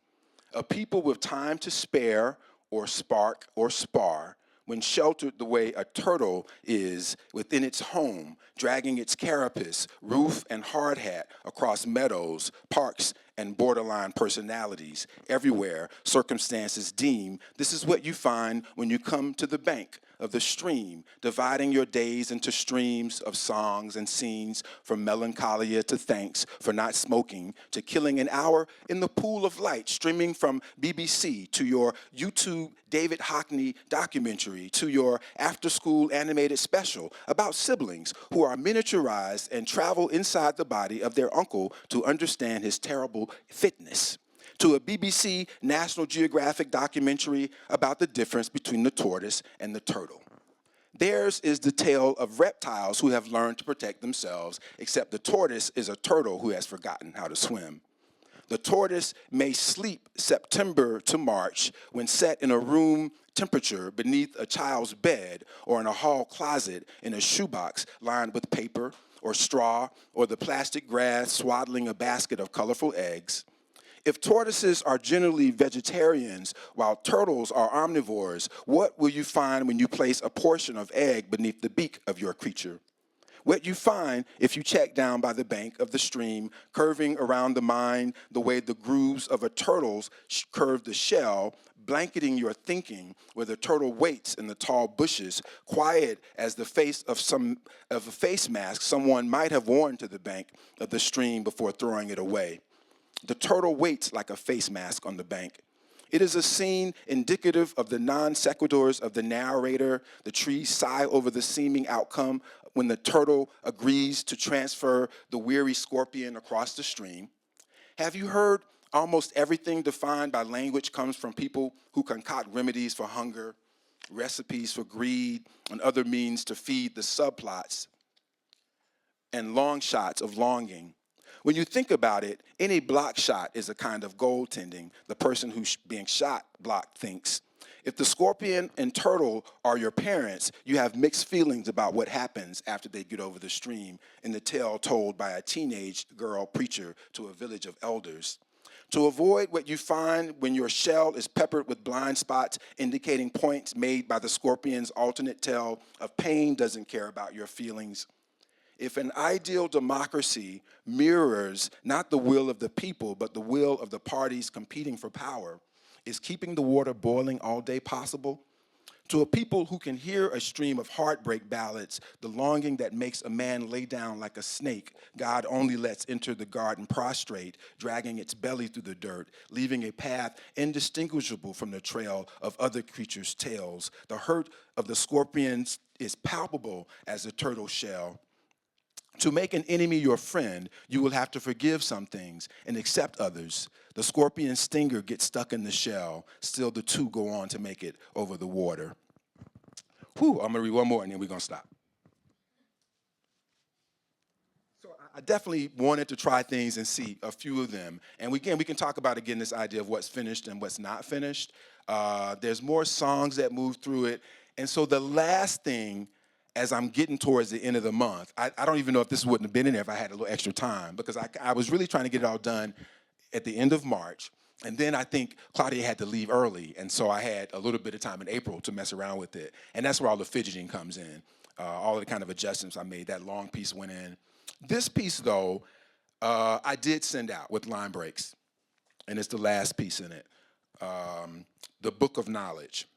[SPEAKER 3] A people with time to spare or spark or spar, when sheltered the way a turtle is within its home, dragging its carapace, roof, and hard hat across meadows, parks, and borderline personalities. Everywhere circumstances deem this is what you find when you come to the bank of the stream, dividing your days into streams of songs and scenes, from melancholia to thanks for not smoking, to killing an hour in the pool of light, streaming from BBC to your YouTube David Hockney documentary, to your after-school animated special about siblings who are miniaturized and travel inside the body of their uncle to understand his terrible fitness, to a BBC National Geographic documentary about the difference between the tortoise and the turtle. Theirs is the tale of reptiles who have learned to protect themselves, except the tortoise is a turtle who has forgotten how to swim. The tortoise may sleep September to March when set in a room temperature beneath a child's bed, or in a hall closet in a shoebox lined with paper or straw, or the plastic grass swaddling a basket of colorful eggs. If tortoises are generally vegetarians while turtles are omnivores, what will you find when you place a portion of egg beneath the beak of your creature? What you find if you check down by the bank of the stream, curving around the mind the way the grooves of a turtle's curve the shell, blanketing your thinking where the turtle waits in the tall bushes, quiet as the face of a face mask someone might have worn to the bank of the stream before throwing it away. The turtle waits like a face mask on the bank. It is a scene indicative of the non sequiturs of the narrator. The trees sigh over the seeming outcome when the turtle agrees to transfer the weary scorpion across the stream. Have you heard almost everything defined by language comes from people who concoct remedies for hunger, recipes for greed, and other means to feed the subplots and long shots of longing? When you think about it, any block shot is a kind of goaltending. The person who's being shot block thinks. If the scorpion and turtle are your parents, you have mixed feelings about what happens after they get over the stream, in the tale told by a teenage girl preacher to a village of elders. To avoid what you find when your shell is peppered with blind spots indicating points made by the scorpion's alternate tale of pain doesn't care about your feelings. If an ideal democracy mirrors not the will of the people, but the will of the parties competing for power, is keeping the water boiling all day possible? To a people who can hear a stream of heartbreak ballads, the longing that makes a man lay down like a snake, God only lets enter the garden prostrate, dragging its belly through the dirt, leaving a path indistinguishable from the trail of other creatures' tails. The hurt of the scorpions is palpable as a turtle shell. To make an enemy your friend, you will have to forgive some things and accept others. The scorpion's stinger gets stuck in the shell. Still, the two go on to make it over the water. Whew, I'm gonna read one more and then we're gonna stop. So I definitely wanted to try things and see a few of them. And we can talk about, again, this idea of what's finished and what's not finished. There's more songs that move through it. And so the last thing, as I'm getting towards the end of the month, I don't even know if this wouldn't have been in there if I had a little extra time, because I was really trying to get it all done at the end of March. And then I think Claudia had to leave early, and so I had a little bit of time in April to mess around with it. And that's where all the fidgeting comes in, all of the kind of adjustments I made. That long piece went in. This piece, though, I did send out with line breaks, and it's the last piece in it, the Book of Knowledge.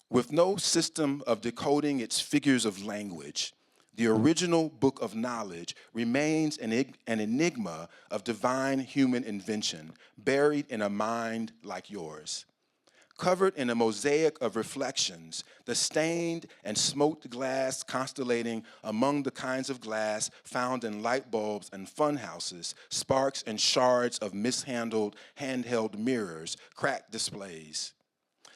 [SPEAKER 3] With no system of decoding its figures of language, the original Book of Knowledge remains an enigma of divine human invention, buried in a mind like yours. Covered in a mosaic of reflections, the stained and smoked glass constellating among the kinds of glass found in light bulbs and fun houses, sparks and shards of mishandled handheld mirrors, cracked displays.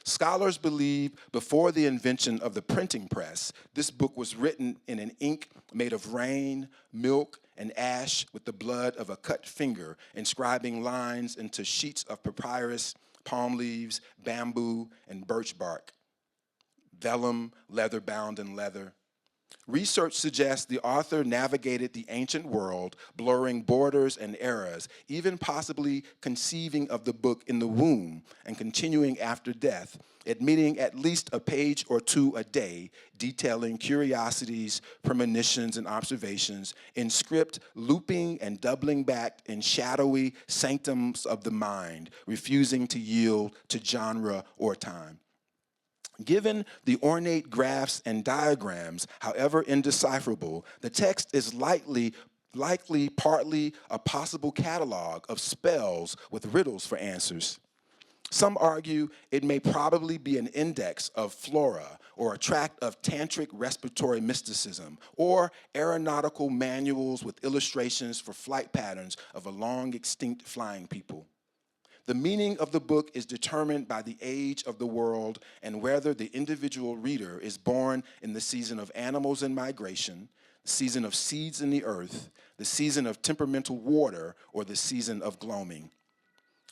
[SPEAKER 3] Scholars believe before the invention of the printing press, this book was written in an ink made of rain, milk, and ash with the blood of a cut finger, inscribing lines into sheets of papyrus, palm leaves, bamboo, and birch bark. Vellum, leather bound in leather. Research suggests the author navigated the ancient world, blurring borders and eras, even possibly conceiving of the book in the womb and continuing after death, admitting at least a page or two a day, detailing curiosities, premonitions, and observations in script, looping and doubling back in shadowy sanctums of the mind, refusing to yield to genre or time. Given the ornate graphs and diagrams, however indecipherable, the text is likely partly a possible catalog of spells with riddles for answers. Some argue it may probably be an index of flora or a tract of tantric respiratory mysticism or aeronautical manuals with illustrations for flight patterns of a long extinct flying people. The meaning of the book is determined by the age of the world and whether the individual reader is born in the season of animals in migration, the season of seeds in the earth, the season of temperamental water, or the season of gloaming.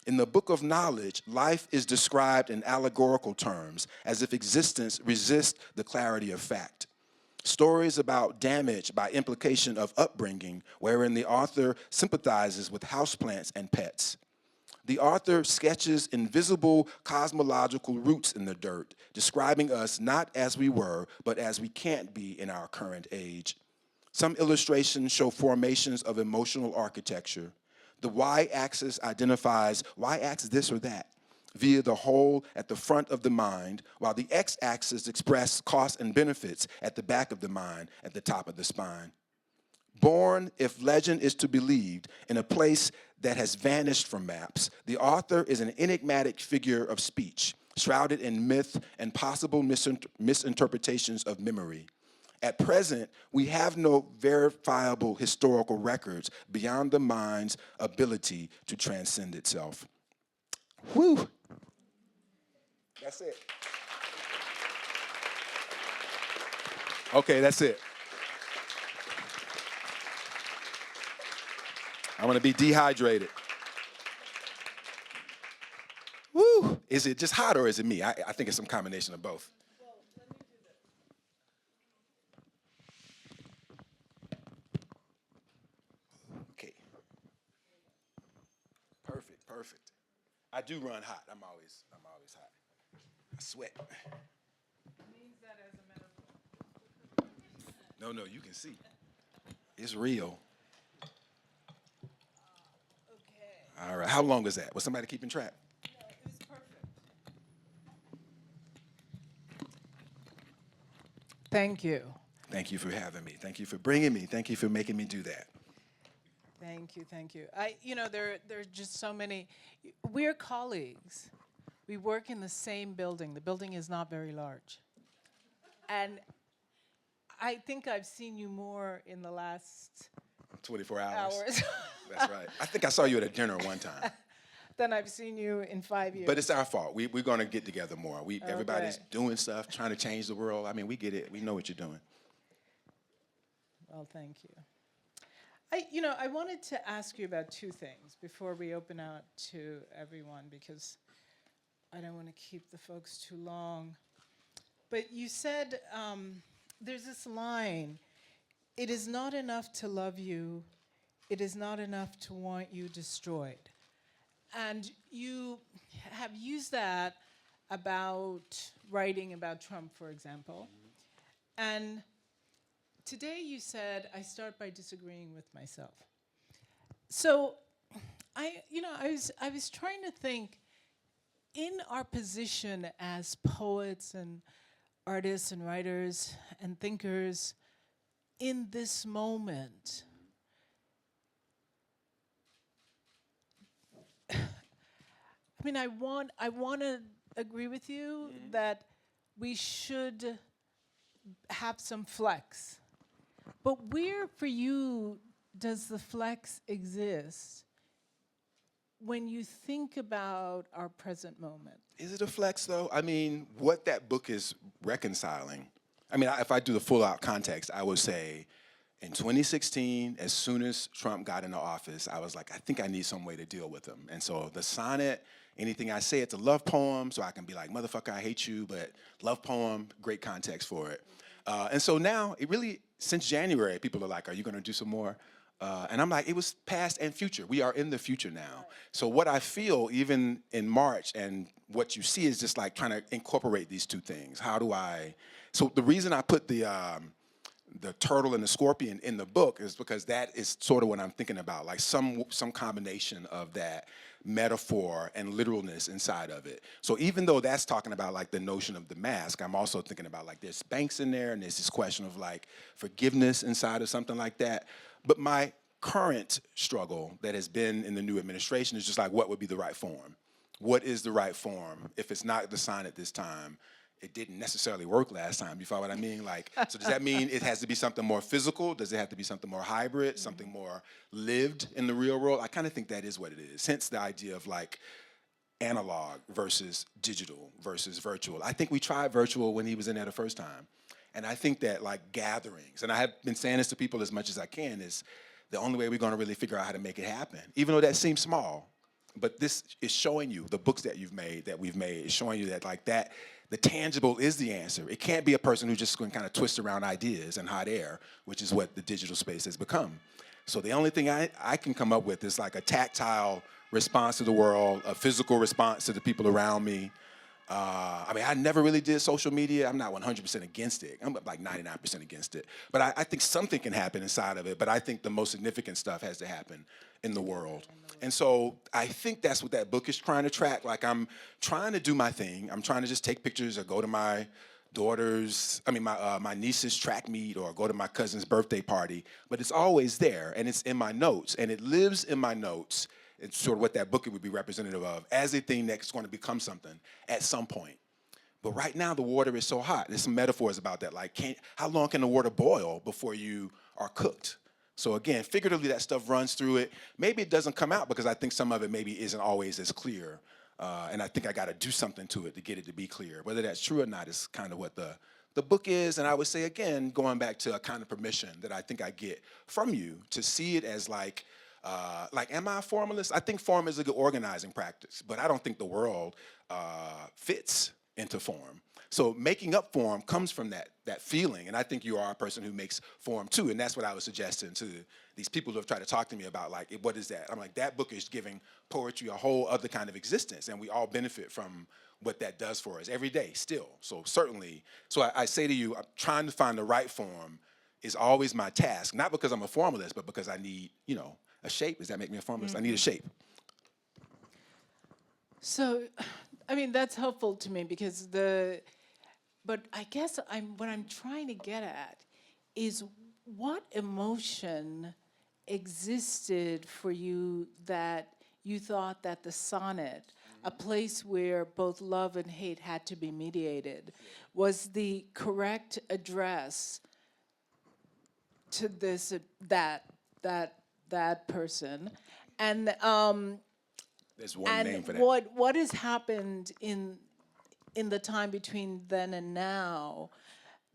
[SPEAKER 3] In the Book of Knowledge, life is described in allegorical terms, as if existence resists the clarity of fact. Stories about damage by implication of upbringing, wherein the author sympathizes with houseplants and pets. The author sketches invisible cosmological roots in the dirt, describing us not as we were, but as we can't be in our current age. Some illustrations show formations of emotional architecture. The y-axis identifies y-axis this or that via the hole at the front of the mind, while the x-axis expresses costs and benefits at the back of the mind, at the top of the spine. Born, if legend is to be believed, in a place that has vanished from maps, the author is an enigmatic figure of speech, shrouded in myth and possible misinterpretations of memory. At present, we have no verifiable historical records beyond the mind's ability to transcend itself. Whew. That's it. Okay, that's it. I'm gonna be dehydrated. Woo! Is it just hot or is it me? I think it's some combination of both. Okay. perfect. I do run hot. I'm always hot. I sweat.
[SPEAKER 1] Means that as a metaphor.
[SPEAKER 3] No, you can see. It's real.
[SPEAKER 1] Okay.
[SPEAKER 3] All right. How long was that? Was somebody keeping track?
[SPEAKER 1] No, it was perfect. Thank you.
[SPEAKER 3] Thank you for having me. Thank you for bringing me. Thank you for making me do that.
[SPEAKER 1] Thank you, thank you. There are just so many. We're colleagues. We work in the same building. The building is not very large. And I think I've seen you more in the last
[SPEAKER 3] 24 hours.
[SPEAKER 1] hours
[SPEAKER 3] That's right. I think I saw you at a dinner one time.
[SPEAKER 1] than I've seen you in 5 years.
[SPEAKER 3] But it's our fault. We're going to get together more. Everybody's
[SPEAKER 1] Okay.
[SPEAKER 3] doing stuff, trying to change the world. I mean, we get it. We know what you're doing.
[SPEAKER 1] Well, thank you. I wanted to ask you about two things before we open out to everyone, because I don't want to keep the folks too long. But you said, there's this line, "It is not enough to love you, it is not enough to want you destroyed." And you have used that about writing about Trump, for example. And today you said, "I start by disagreeing with myself." So I was trying to think, in our position as poets and artists and writers and thinkers in this moment, I want to agree with you that we should have some flex. But where for you does the flex exist when you think about our present moment?
[SPEAKER 3] Is it a flex, though? I mean, what that book is reconciling. I mean, if I do the full out context, I would say in 2016, as soon as Trump got into office, I was like, I think I need some way to deal with him. And so the sonnet, anything I say, it's a love poem, so I can be like, motherfucker, I hate you, but love poem, great context for it. And so now, it really, since January, people are like, are you going to do some more? And I'm like, it was past and future. We are in the future now. So what I feel, even in March, and what you see is just like trying to incorporate these two things. So the reason I put the turtle and the scorpion in the book is because that is sort of what I'm thinking about, like some combination of that metaphor and literalness inside of it. So even though that's talking about like the notion of the mask, I'm also thinking about like there's Banks in there, and there's this question of like forgiveness inside of something like that. But my current struggle that has been in the new administration is just like, what would be the right form? What is the right form? If it's not the sonnet this time, it didn't necessarily work last time. You follow what I mean? Like, so does that mean it has to be something more physical? Does it have to be something more hybrid, something more lived in the real world? I kind of think that is what it is. Hence the idea of like analog versus digital versus virtual. I think we tried virtual when he was in there the first time. And I think that like gatherings, and I have been saying this to people as much as I can, is the only way we're gonna really figure out how to make it happen. Even though that seems small, but this is showing you, the books that we've made, is showing you that like that, the tangible is the answer. It can't be a person who just can kind of twist around ideas and hot air, which is what the digital space has become. So the only thing I can come up with is like a tactile response to the world, a physical response to the people around me. I never really did social media. I'm not 100% against it. I'm like 99% against it. But I think something can happen inside of it. But I think the most significant stuff has to happen in the world. And so I think that's what that book is trying to track. Like I'm trying to do my thing. I'm trying to just take pictures or go to my my niece's track meet or go to my cousin's birthday party. But it's always there, and it's in my notes, and it lives in my notes. It's sort of what that book would be representative of as a thing that's going to become something at some point. But right now, the water is so hot. There's some metaphors about that. Like, how long can the water boil before you are cooked? So again, figuratively, that stuff runs through it. Maybe it doesn't come out because I think some of it maybe isn't always as clear. And I think I got to do something to it to get it to be clear. Whether that's true or not is kind of what the book is. And I would say, again, going back to a kind of permission that I think I get from you to see it as like, am I a formalist? I think form is a good organizing practice, but I don't think the world fits into form. So making up form comes from that feeling, and I think you are a person who makes form too, and that's what I was suggesting to these people who have tried to talk to me about, like, what is that? I'm like, that book is giving poetry a whole other kind of existence, and we all benefit from what that does for us every day still. So certainly, so I say to you, I'm trying to find the right form is always my task, not because I'm a formalist, but because I need, a shape. Does that make me a formalist? I need a shape.
[SPEAKER 1] So, I mean, that's helpful to me because but I guess what I'm trying to get at is what emotion existed for you that you thought that the sonnet, a place where both love and hate had to be mediated, was the correct address to this, that person, and
[SPEAKER 3] There's one name for that.
[SPEAKER 1] what has happened in the time between then and now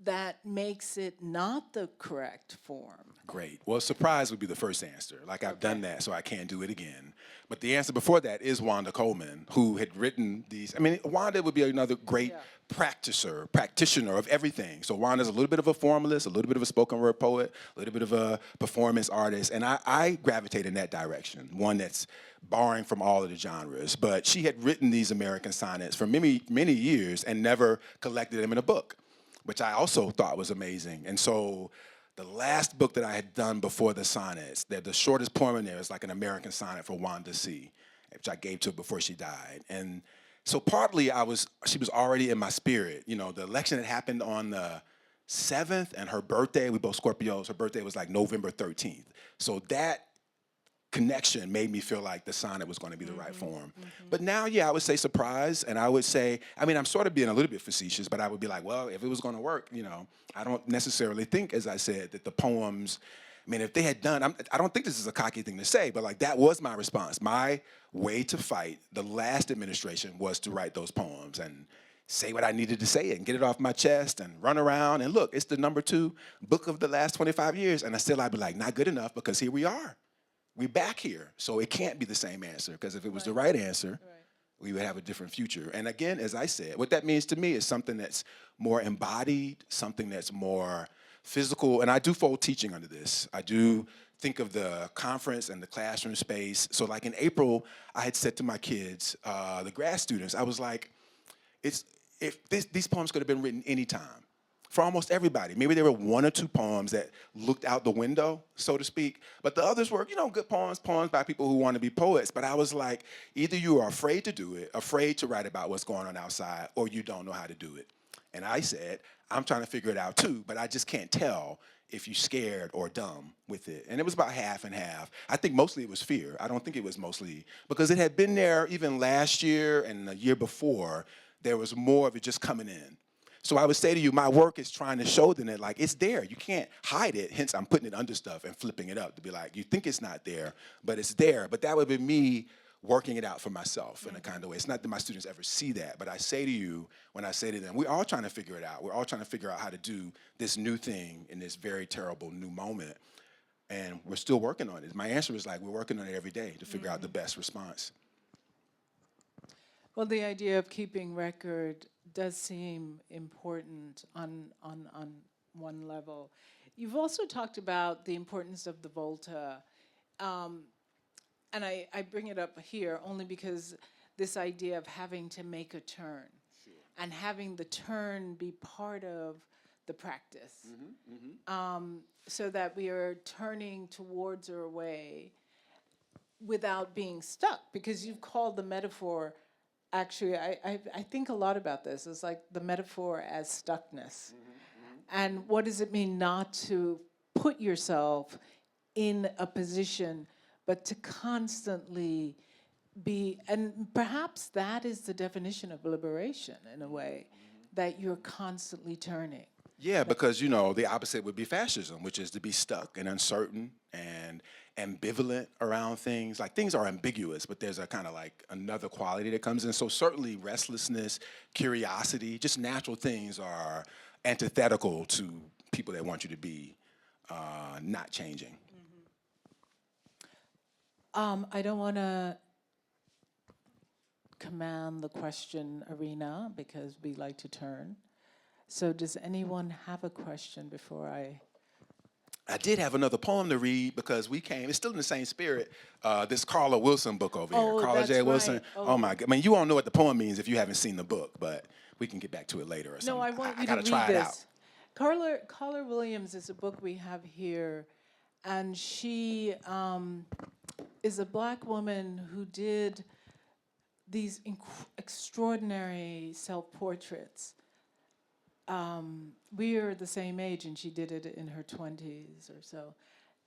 [SPEAKER 1] that makes it not the correct form?
[SPEAKER 3] Great. Well, surprise would be the first answer. Like, I've done that, so I can't do it again. But the answer before that is Wanda Coleman, who had written these. I mean, Wanda would be another great practitioner of everything. So Wanda's a little bit of a formalist, a little bit of a spoken word poet, a little bit of a performance artist, and I gravitate in that direction, one that's borrowing from all of the genres. But she had written these American sonnets for many, many years and never collected them in a book, which I also thought was amazing. And so the last book that I had done before the sonnets, the shortest poem in there is like an American sonnet for Wanda C., which I gave to her before she died. And so partly she was already in my spirit. The election had happened on the 7th, and her birthday, we both Scorpios, her birthday was like November 13th. So that connection made me feel like the sonnet was going to be the right form. But now, I would say surprise, and I would say, I mean, I'm sort of being a little bit facetious, but I would be like, well, if it was going to work, I don't necessarily think, as I said, that the poems, I mean, if they had done, I don't think this is a cocky thing to say, but like that was my response. My way to fight the last administration was to write those poems and say what I needed to say and get it off my chest and run around. And look, it's the #2 book of the last 25 years, and I'd be like, not good enough, because here we are. We're back here, so it can't be the same answer, because if it was the right answer, we would have a different future. And again, as I said, what that means to me is something that's more embodied, something that's more physical, and I do fold teaching under this. I do think of the conference and the classroom space. So like in April, I had said to my kids, the grad students, I was like, these poems could have been written anytime, for almost everybody. Maybe there were 1 or 2 poems that looked out the window, so to speak, but the others were, good poems by people who want to be poets. But I was like, either you are afraid to do it, afraid to write about what's going on outside, or you don't know how to do it. And I said, I'm trying to figure it out too, but I just can't tell if you're scared or dumb with it. And it was about half and half. I think mostly it was fear. I don't think it was mostly, because it had been there even last year and the year before. There was more of it just coming in. So I would say to you, my work is trying to show them that, like, it's there. You can't hide it. Hence, I'm putting it under stuff and flipping it up to be like, you think it's not there, but it's there. But that would be me working it out for myself in a kind of way. It's not that my students ever see that, but I say to you, when I say to them, we're all trying to figure it out. We're all trying to figure out how to do this new thing in this very terrible new moment. And we're still working on it. My answer is like, we're working on it every day to figure out the best response.
[SPEAKER 1] Well, the idea of keeping record does seem important on one level. You've also talked about the importance of the volta, and I bring it up here only because this idea of having to make a turn and having the turn be part of the practice, so that we are turning towards or away without being stuck, because you've called the metaphor. Actually, I think a lot about this. It's like the metaphor as stuckness. And what does it mean not to put yourself in a position, but to constantly be, and perhaps that is the definition of liberation in a way, that you're constantly turning.
[SPEAKER 3] Yeah, because, the opposite would be fascism, which is to be stuck and uncertain and ambivalent around things. Like, things are ambiguous, but there's a kind of like another quality that comes in. So certainly restlessness, curiosity, just natural things are antithetical to people that want you to be not changing.
[SPEAKER 1] I don't want to command the question arena because we like to turn. So does anyone have a question before I?
[SPEAKER 3] I did have another poem to read because we came, it's still in the same spirit, this Carla Wilson book over here.
[SPEAKER 1] Oh,
[SPEAKER 3] Carla
[SPEAKER 1] that's
[SPEAKER 3] J. Wilson.
[SPEAKER 1] right.
[SPEAKER 3] Oh my God. I mean, you won't know what the poem means if you haven't seen the book, but we can get back to it later or something.
[SPEAKER 1] No, I want you
[SPEAKER 3] gotta
[SPEAKER 1] to
[SPEAKER 3] try
[SPEAKER 1] read
[SPEAKER 3] it out.
[SPEAKER 1] this. Carla Williams is a book we have here, and she is a Black woman who did these extraordinary self-portraits. We are the same age, and she did it in her 20s or so.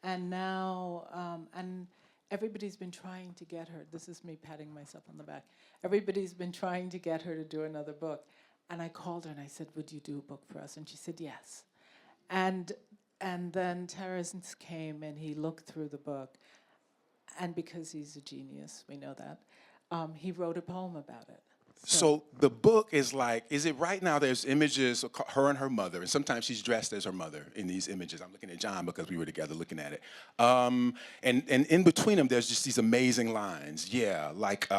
[SPEAKER 1] And now, and everybody's been trying to get her. This is me patting myself on the back. Everybody's been trying to get her to do another book. And I called her and I said, would you do a book for us? And she said, yes. And then Terrance came and he looked through the book. And because he's a genius, we know that, he wrote a poem about it.
[SPEAKER 3] So the book is like, is it right now there's images of her and her mother, and sometimes she's dressed as her mother in these images. I'm looking at John because we were together looking at it. And in between them, there's just these amazing lines. Yeah, like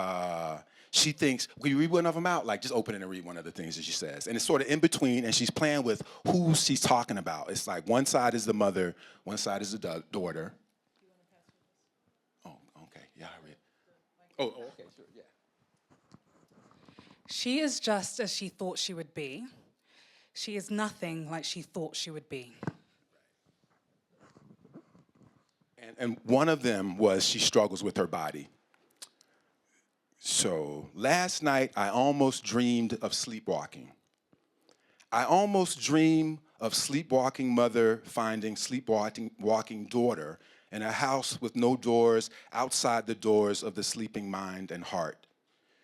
[SPEAKER 3] she thinks, will you read one of them out? Like just open it and read one of the things that she says. And it's sort of in between, and she's playing with who she's talking about. It's like one side is the mother, one side is the daughter. Oh, okay, yeah, I read. Oh, okay, sure, yeah.
[SPEAKER 4] She is just as she thought she would be. She is nothing like she thought she would be.
[SPEAKER 3] And one of them was she struggles with her body. So last night, I almost dreamed of sleepwalking. I almost dreamed of sleepwalking mother finding sleepwalking daughter in a house with no doors outside the doors of the sleeping mind and heart.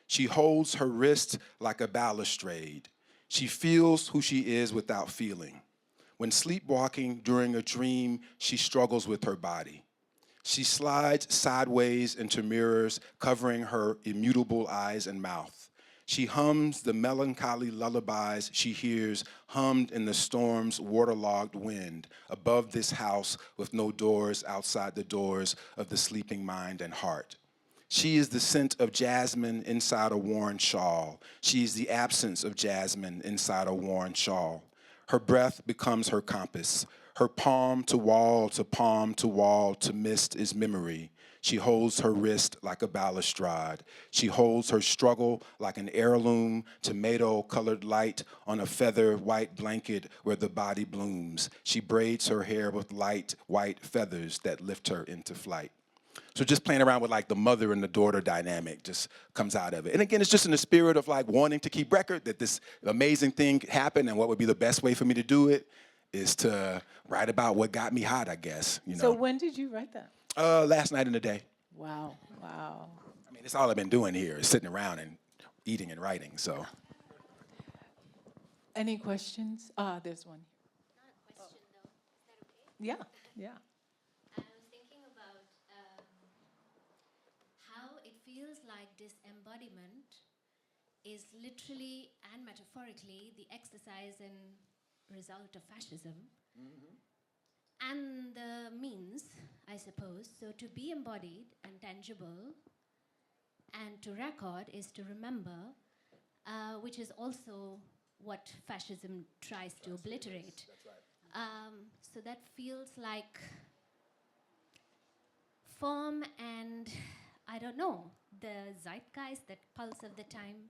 [SPEAKER 3] She holds her wrist like a balustrade. She feels who she is without feeling. When sleepwalking during a dream, she struggles with her body. She slides sideways into mirrors, covering her immutable eyes and mouth. She hums the melancholy lullabies she hears hummed in the storm's waterlogged wind above this house with no doors outside the doors of the sleeping mind and heart. She is the scent of jasmine inside a worn shawl. She is the absence of jasmine inside a worn shawl. Her breath becomes her compass. Her palm to wall to palm to wall to mist is memory. She holds her wrist like a balustrade. She holds her struggle like an heirloom, tomato-colored light on a feather white blanket where the body blooms. She braids her hair with light white feathers that lift her into flight. So just playing around with like the mother and the daughter dynamic just comes out of it. And again, it's just in the spirit of like wanting to keep record that this amazing thing happened, and what would be the best way for me to do it is to write about what got me hot, I guess. You know.
[SPEAKER 1] So when did you write that?
[SPEAKER 3] Last night in the day.
[SPEAKER 1] Wow, wow.
[SPEAKER 3] I mean, it's all I've been doing here is sitting around and eating and writing, so.
[SPEAKER 1] Any questions? There's one.
[SPEAKER 5] Not a question though. Is that okay?
[SPEAKER 1] Yeah, yeah.
[SPEAKER 5] I was thinking about how it feels like disembodiment is literally and metaphorically the exercise and result of fascism. And the means, I suppose. So to be embodied and tangible and to record is to remember, which is also what fascism tries to obliterate. So that feels like form and, I don't know, the zeitgeist, that pulse of the time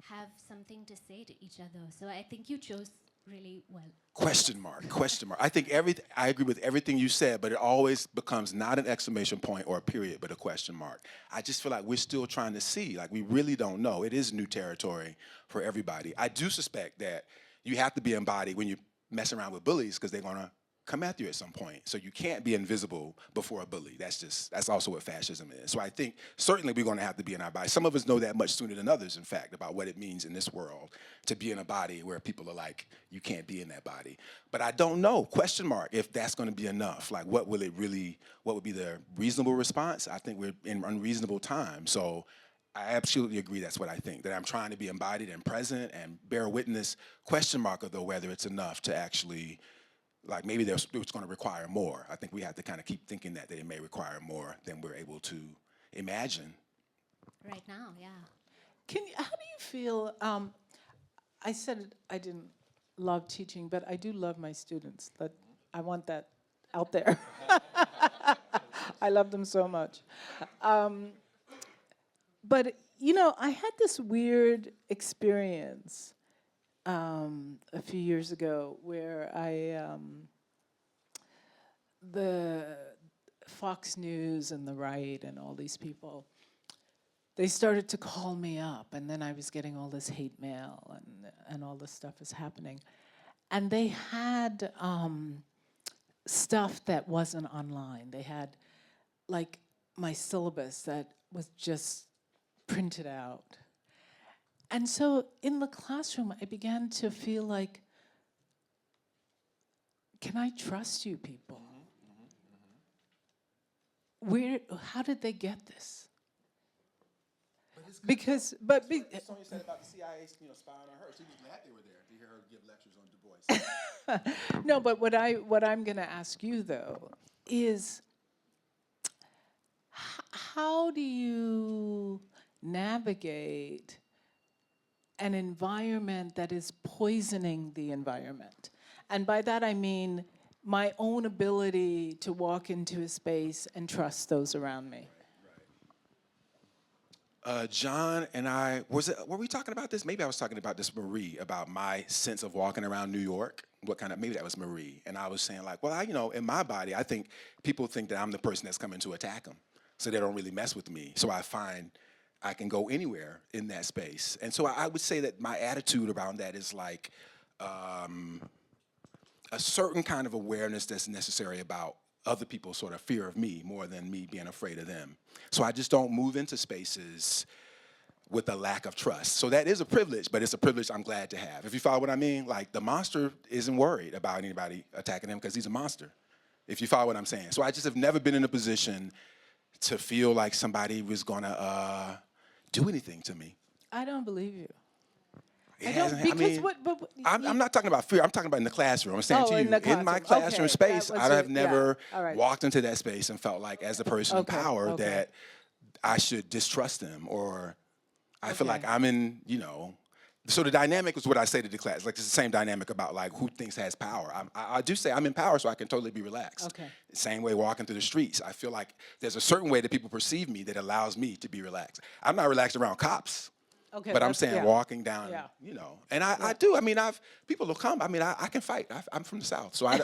[SPEAKER 5] have something to say to each other. So I think you chose really well.
[SPEAKER 3] Question mark, question mark. I think I agree with everything you said, but it always becomes not an exclamation point or a period, but a question mark. I just feel like we're still trying to see, like we really don't know. It is new territory for everybody. I do suspect that you have to be embodied when you mess around with bullies because they're gonna come after you at some point. So you can't be invisible before a bully. That's also what fascism is. So I think certainly we're gonna have to be in our body. Some of us know that much sooner than others, in fact, about what it means in this world to be in a body where people are like, you can't be in that body. But I don't know, question mark, if that's gonna be enough. Like what would be the reasonable response? I think we're in unreasonable time. So I absolutely agree that's what I think, that I'm trying to be embodied and present and bear witness, question mark, though, whether it's enough to actually, like maybe it's going to require more. I think we have to kind of keep thinking that it may require more than we're able to imagine.
[SPEAKER 5] Right now, yeah.
[SPEAKER 1] How do you feel, I said I didn't love teaching, but I do love my students. I want that out there. I love them so much. But, you know, I had this weird experience a few years ago where the Fox News and the right and all these people, they started to call me up, and then I was getting all this hate mail and all this stuff is happening. And they had stuff that wasn't online. They had like my syllabus that was just printed out. And so in the classroom, I began to feel like, can I trust you people? How did they get this? Because,
[SPEAKER 3] Sonia said about the CIA, spying on her. She was glad they were there to hear her give lectures on Du Bois.
[SPEAKER 1] no, but what I'm going to ask you though is, how do you navigate an environment that is poisoning the environment? And by that I mean my own ability to walk into a space and trust those around me.
[SPEAKER 3] John and I, were we talking about this? Maybe I was talking about this, Marie, about my sense of walking around New York. Maybe that was Marie. And I was saying like, well, in my body, I think people think that I'm the person that's coming to attack them. So they don't really mess with me. So I find I can go anywhere in that space. And so I would say that my attitude around that is like a certain kind of awareness that's necessary about other people's sort of fear of me more than me being afraid of them. So I just don't move into spaces with a lack of trust. So that is a privilege, but it's a privilege I'm glad to have. If you follow what I mean, like the monster isn't worried about anybody attacking him because he's a monster, if you follow what I'm saying. So I just have never been in a position to feel like somebody was gonna do anything to me.
[SPEAKER 1] I don't believe you.
[SPEAKER 3] I'm not talking about fear. I'm talking about in the classroom. I'm saying to you, in my classroom space, I have never walked into that space and felt like, as a person in power, that I should distrust them, or I feel like I'm in, So the dynamic is what I say to the class. Like, it's the same dynamic about like who thinks has power. I do say I'm in power, so I can totally be relaxed.
[SPEAKER 1] Okay.
[SPEAKER 3] Same way walking through the streets. I feel like there's a certain way that people perceive me that allows me to be relaxed. I'm not relaxed around cops. Okay, but I'm saying walking down, and I do. I mean, people will come. I mean, I can fight. I'm from the South, so I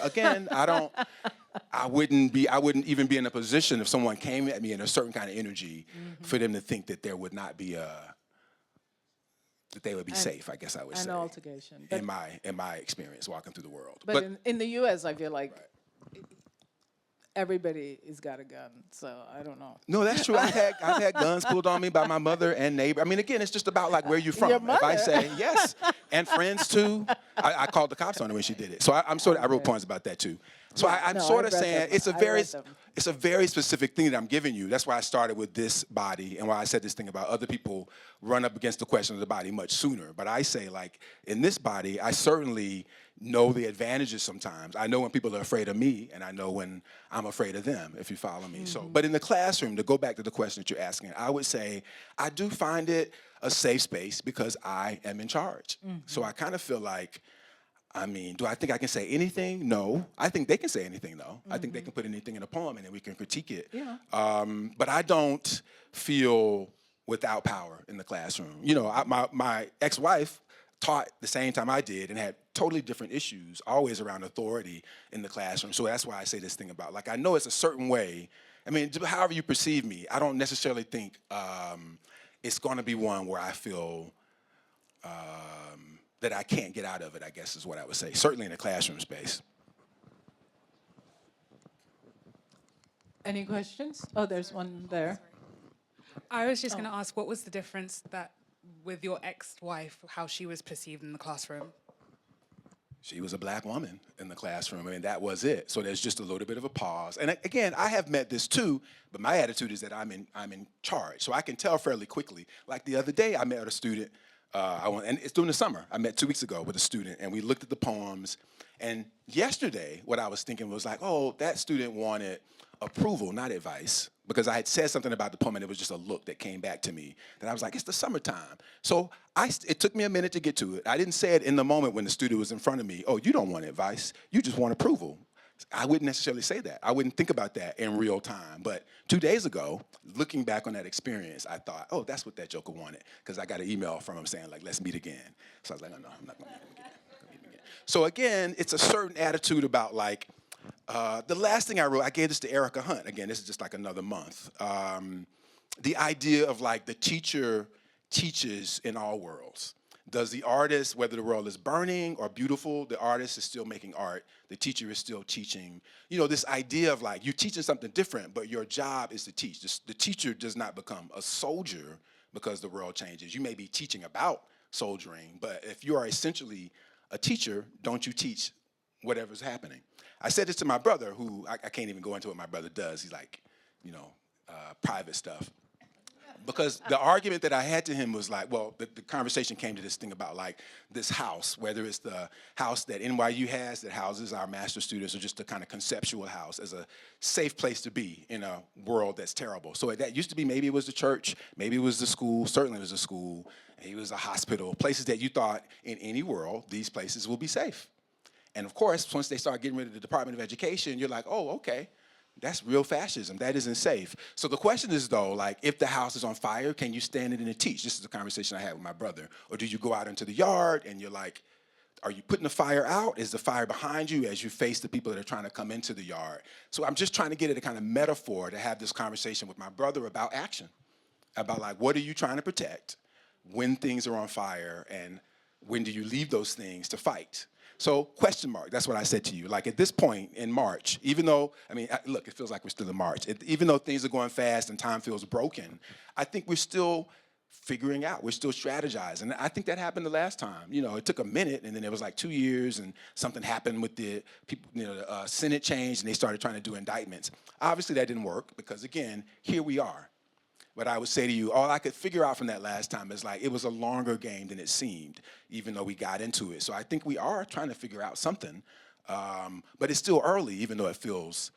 [SPEAKER 3] wouldn't even be in a position if someone came at me in a certain kind of energy for them to think that there would not be that they would be safe. I guess I would say.
[SPEAKER 1] An altercation.
[SPEAKER 3] In my experience walking through the world.
[SPEAKER 1] But in the U.S., I feel like. Everybody has got a gun, so I don't know.
[SPEAKER 3] No, that's true. I've had guns pulled on me by my mother and neighbor. I mean, again, it's just about like where you're from.
[SPEAKER 1] Your mother?
[SPEAKER 3] If I say yes, and friends too. I called the cops on her when she did it. So I wrote poems about that too. So I'm sort of saying it's a very specific thing that I'm giving you. That's why I started with this body and why I said this thing about other people run up against the question of the body much sooner. But I say, like, in this body, I certainly know the advantages sometimes. I know when people are afraid of me, and I know when I'm afraid of them, if you follow me. So, but in the classroom, to go back to the question that you're asking, I would say I do find it a safe space because I am in charge. So I kind of feel like, I mean, do I think I can say anything? No. I think they can say anything, though. I think they can put anything in a poem, and then we can critique it. Yeah. But I don't feel without power in the classroom. My ex-wife taught the same time I did and had totally different issues, always around authority in the classroom. So that's why I say this thing about, like, I know it's a certain way. I mean, however you perceive me, I don't necessarily think it's going to be one where I feel that I can't get out of it, I guess is what I would say, certainly in a classroom space.
[SPEAKER 1] Any questions? Oh, there's one there.
[SPEAKER 4] I was just going to ask, what was the difference with your ex-wife, how she was perceived in the classroom?
[SPEAKER 3] She was a black woman in the classroom, and that was it. So there's just a little bit of a pause. And again, I have met this too, but my attitude is that I'm in charge. So I can tell fairly quickly. Like the other day, I met a student, and it's during the summer. I met 2 weeks ago with a student, and we looked at the poems. And yesterday, what I was thinking was like, oh, that student wanted approval, not advice, because I had said something about the poem and it was just a look that came back to me. That I was like, it's the summertime. So it took me a minute to get to it. I didn't say it in the moment when the student was in front of me, oh, you don't want advice, you just want approval. I wouldn't necessarily say that. I wouldn't think about that in real time. But 2 days ago, looking back on that experience, I thought, oh, that's what that joker wanted. Because I got an email from him saying, like, let's meet again. So I was like, oh, no, I'm not going to meet him again. So again, it's a certain attitude about, like, the last thing I wrote, I gave this to Erica Hunt. Again, this is just like another month. The idea of, like, the teacher teaches in all worlds. Does the artist, whether the world is burning or beautiful, the artist is still making art, the teacher is still teaching. You know, this idea of, like, you're teaching something different, but your job is to teach. The teacher does not become a soldier because the world changes. You may be teaching about soldiering, but if you are essentially a teacher, don't you teach whatever's happening? I said this to my brother, who, I can't even go into what my brother does. He's like, you know, private stuff. Because the argument that I had to him was like, well, the conversation came to this thing about, like, this house, whether it's the house that NYU has that houses our master's students, or just the kind of conceptual house as a safe place to be in a world that's terrible. So that used to be, maybe it was the church, maybe it was the school, certainly it was a school, maybe it was a hospital, places that you thought in any world, these places will be safe. And of course, once they start getting rid of the Department of Education, you're like, oh, okay. That's real fascism. That isn't safe. So the question is, though, like, if the house is on fire, can you stand in it and teach? This is the conversation I had with my brother. Or do you go out into the yard and you're like, are you putting the fire out? Is the fire behind you as you face the people that are trying to come into the yard? So I'm just trying to get at a kind of metaphor to have this conversation with my brother about action, about, like, what are you trying to protect when things are on fire, and when do you leave those things to fight? So, question mark, that's what I said to you. Like, at this point in March, even though, I mean, look, it feels like we're still in March. Even though things are going fast and time feels broken, I think we're still figuring out, we're still strategizing. And I think that happened the last time. You know, it took a minute, and then it was like 2 years, and something happened with the people, you know, the Senate changed, and they started trying to do indictments. Obviously, that didn't work, because again, here we are. But I would say to you, all I could figure out from that last time is, like, it was a longer game than it seemed, even though we got into it. So I think we are trying to figure out something, but it's still early, even though it feels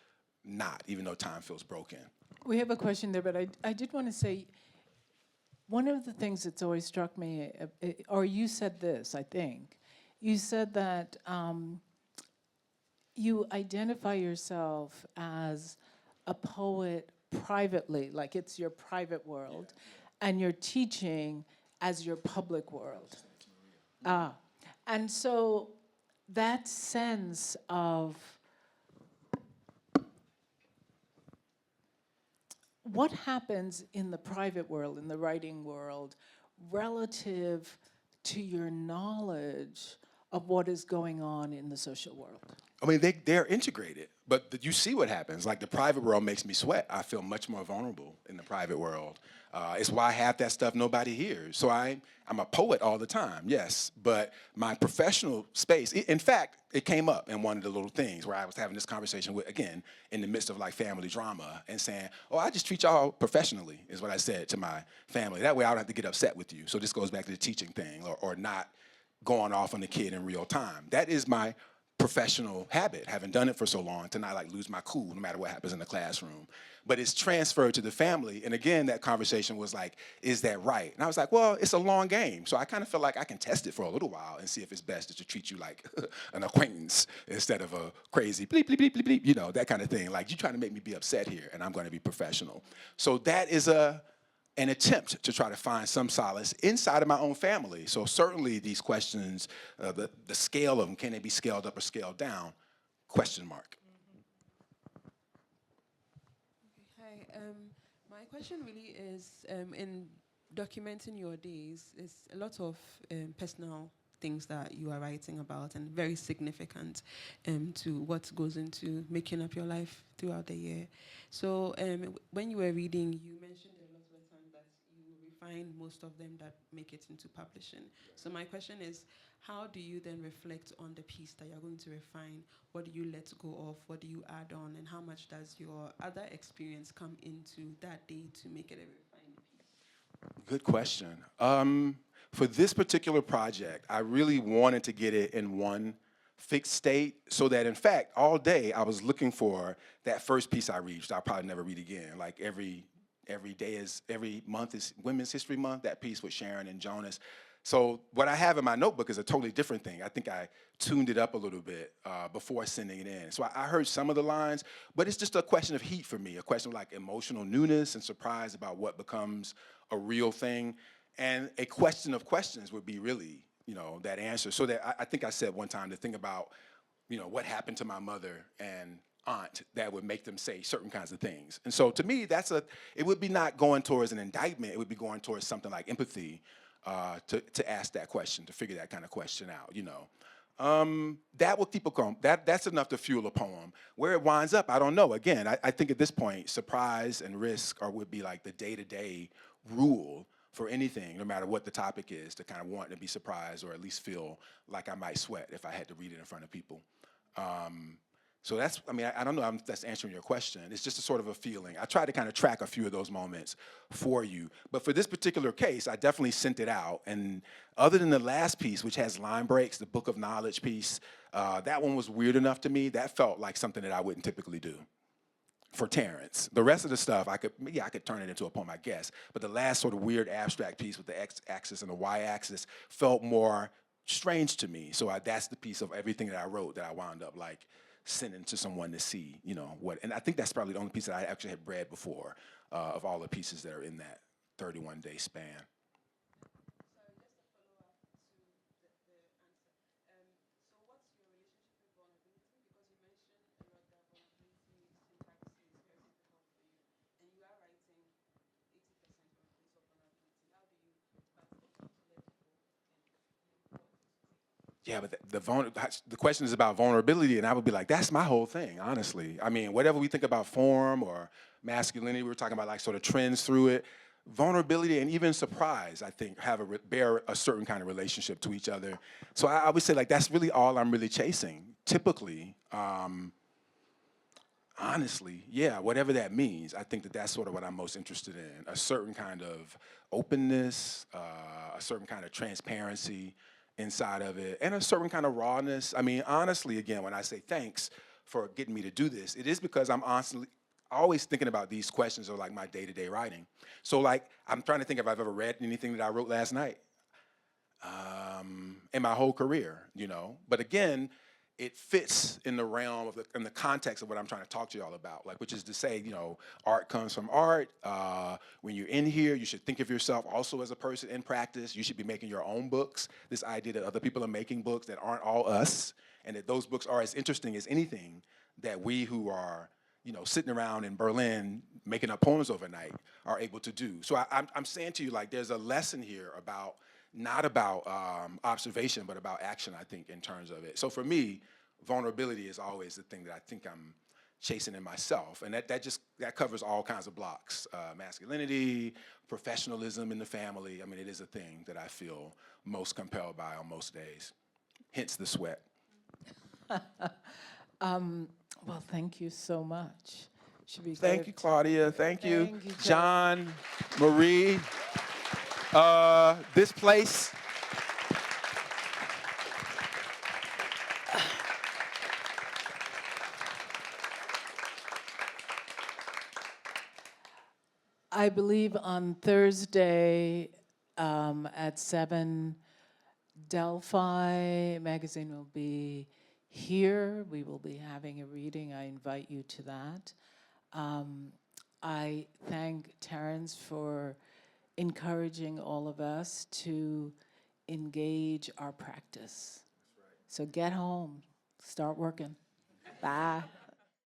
[SPEAKER 3] not, even though time feels broken.
[SPEAKER 1] We have a question there, but I did want to say, one of the things that's always struck me, or you said this, I think, you said that you identify yourself as a poet privately, like it's your private world, and you're teaching as your public world. And so that sense of what happens in the private world, in the writing world, relative to your knowledge of what is going on in the social world?
[SPEAKER 3] I mean, they're integrated, but you see what happens. Like, the private world makes me sweat. I feel much more vulnerable in the private world. It's why half that stuff nobody hears. So I'm a poet all the time, yes, but my professional space, in fact, it came up in one of the little things where I was having this conversation with, again, in the midst of, like, family drama, and saying, oh, I just treat y'all professionally, is what I said to my family. That way I don't have to get upset with you. So this goes back to the teaching thing, or not going off on the kid in real time. That is my professional habit, having done it for so long, to not, like, lose my cool no matter what happens in the classroom. But it's transferred to the family, and again, that conversation was like, is that right? And I was like, well, it's a long game, so I kind of feel like I can test it for a little while and see if it's best to treat you like an acquaintance instead of a crazy bleep, bleep, bleep, bleep, bleep, you know, that kind of thing. Like, you're trying to make me be upset here, and I'm going to be professional. So that is an attempt to try to find some solace inside of my own family. So certainly these questions, the scale of them, can they be scaled up or scaled down? Question mark.
[SPEAKER 6] Hi, my question really is, in documenting your days, it's a lot of personal things that you are writing about, and very significant to what goes into making up your life throughout the year. So when you were reading, you mentioned a lot of the time that you refine most of them that make it into publishing. So my question is, how do you then reflect on the piece that you're going to refine? What do you let go of? What do you add on? And how much does your other experience come into that day to make it a refined piece?
[SPEAKER 3] Good question. For this particular project, I really wanted to get it in one fixed state, so that in fact, all day I was looking for that first piece I read, which I'll probably never read again. Like every month is Women's History Month, that piece with Sharon and Jonas. So what I have in my notebook is a totally different thing. I think I tuned it up a little bit before sending it in. So I heard some of the lines, but it's just a question of heat for me, a question of like emotional newness and surprise about what becomes a real thing. And a question of questions would be really, that answer. So that I think I said one time to think about, what happened to my mother and aunt that would make them say certain kinds of things. And so to me, it would be not going towards an indictment, it would be going towards something like empathy, to ask that question, to figure that kind of question out, That will keep a poem. That's enough to fuel a poem. Where it winds up, I don't know. Again, I think at this point, surprise and risk would be like the day-to-day rule for anything, no matter what the topic is, to kind of want to be surprised or at least feel like I might sweat if I had to read it in front of people. So I don't know if that's answering your question. It's just a sort of a feeling. I tried to kind of track a few of those moments for you. But for this particular case, I definitely sent it out. And other than the last piece, which has line breaks, the Book of Knowledge piece, that one was weird enough to me. That felt like something that I wouldn't typically do for Terrance. The rest of the stuff, I could turn it into a poem, I guess. But the last sort of weird abstract piece with the x-axis and the y-axis felt more strange to me. So that's the piece of everything that I wrote that I wound up like sending to someone to see, what. And I think that's probably the only piece that I actually had read before of all the pieces that are in that 31-day span. Yeah, but the question is about vulnerability, and I would be like, that's my whole thing, honestly. I mean, whatever we think about form or masculinity, we were talking about like sort of trends through it. Vulnerability and even surprise, I think, bear a certain kind of relationship to each other. So I would say like that's really all I'm really chasing. Typically, honestly, yeah, whatever that means, I think that's sort of what I'm most interested in. A certain kind of openness, a certain kind of transparency inside of it, and a certain kind of rawness. I mean, honestly, again, when I say thanks for getting me to do this, it is because I'm always thinking about these questions of like my day-to-day writing. So like, I'm trying to think if I've ever read anything that I wrote last night in my whole career, But again, it fits in the realm of in the context of what I'm trying to talk to y'all about, like, which is to say, art comes from art. When you're in here, you should think of yourself also as a person in practice. You should be making your own books. This idea that other people are making books that aren't all us, and that those books are as interesting as anything that we who are, sitting around in Berlin making up poems overnight are able to do. So I'm saying to you, like, there's a lesson here about, not about observation, but about action, I think, in terms of it. So for me, vulnerability is always the thing that I think I'm chasing in myself. And that covers all kinds of blocks. Masculinity, professionalism in the family. I mean, it is a thing that I feel most compelled by on most days. Hence the sweat.
[SPEAKER 1] Well, thank you so much. Should be
[SPEAKER 3] Thank
[SPEAKER 1] good.
[SPEAKER 3] you, Claudia. Thank you,
[SPEAKER 1] Thank you,
[SPEAKER 3] John, Marie. This place.
[SPEAKER 1] I believe on Thursday at 7, Delphi magazine will be here. We will be having a reading. I invite you to that. I thank Terrance for encouraging all of us to engage our practice. So get home, start working. Bye.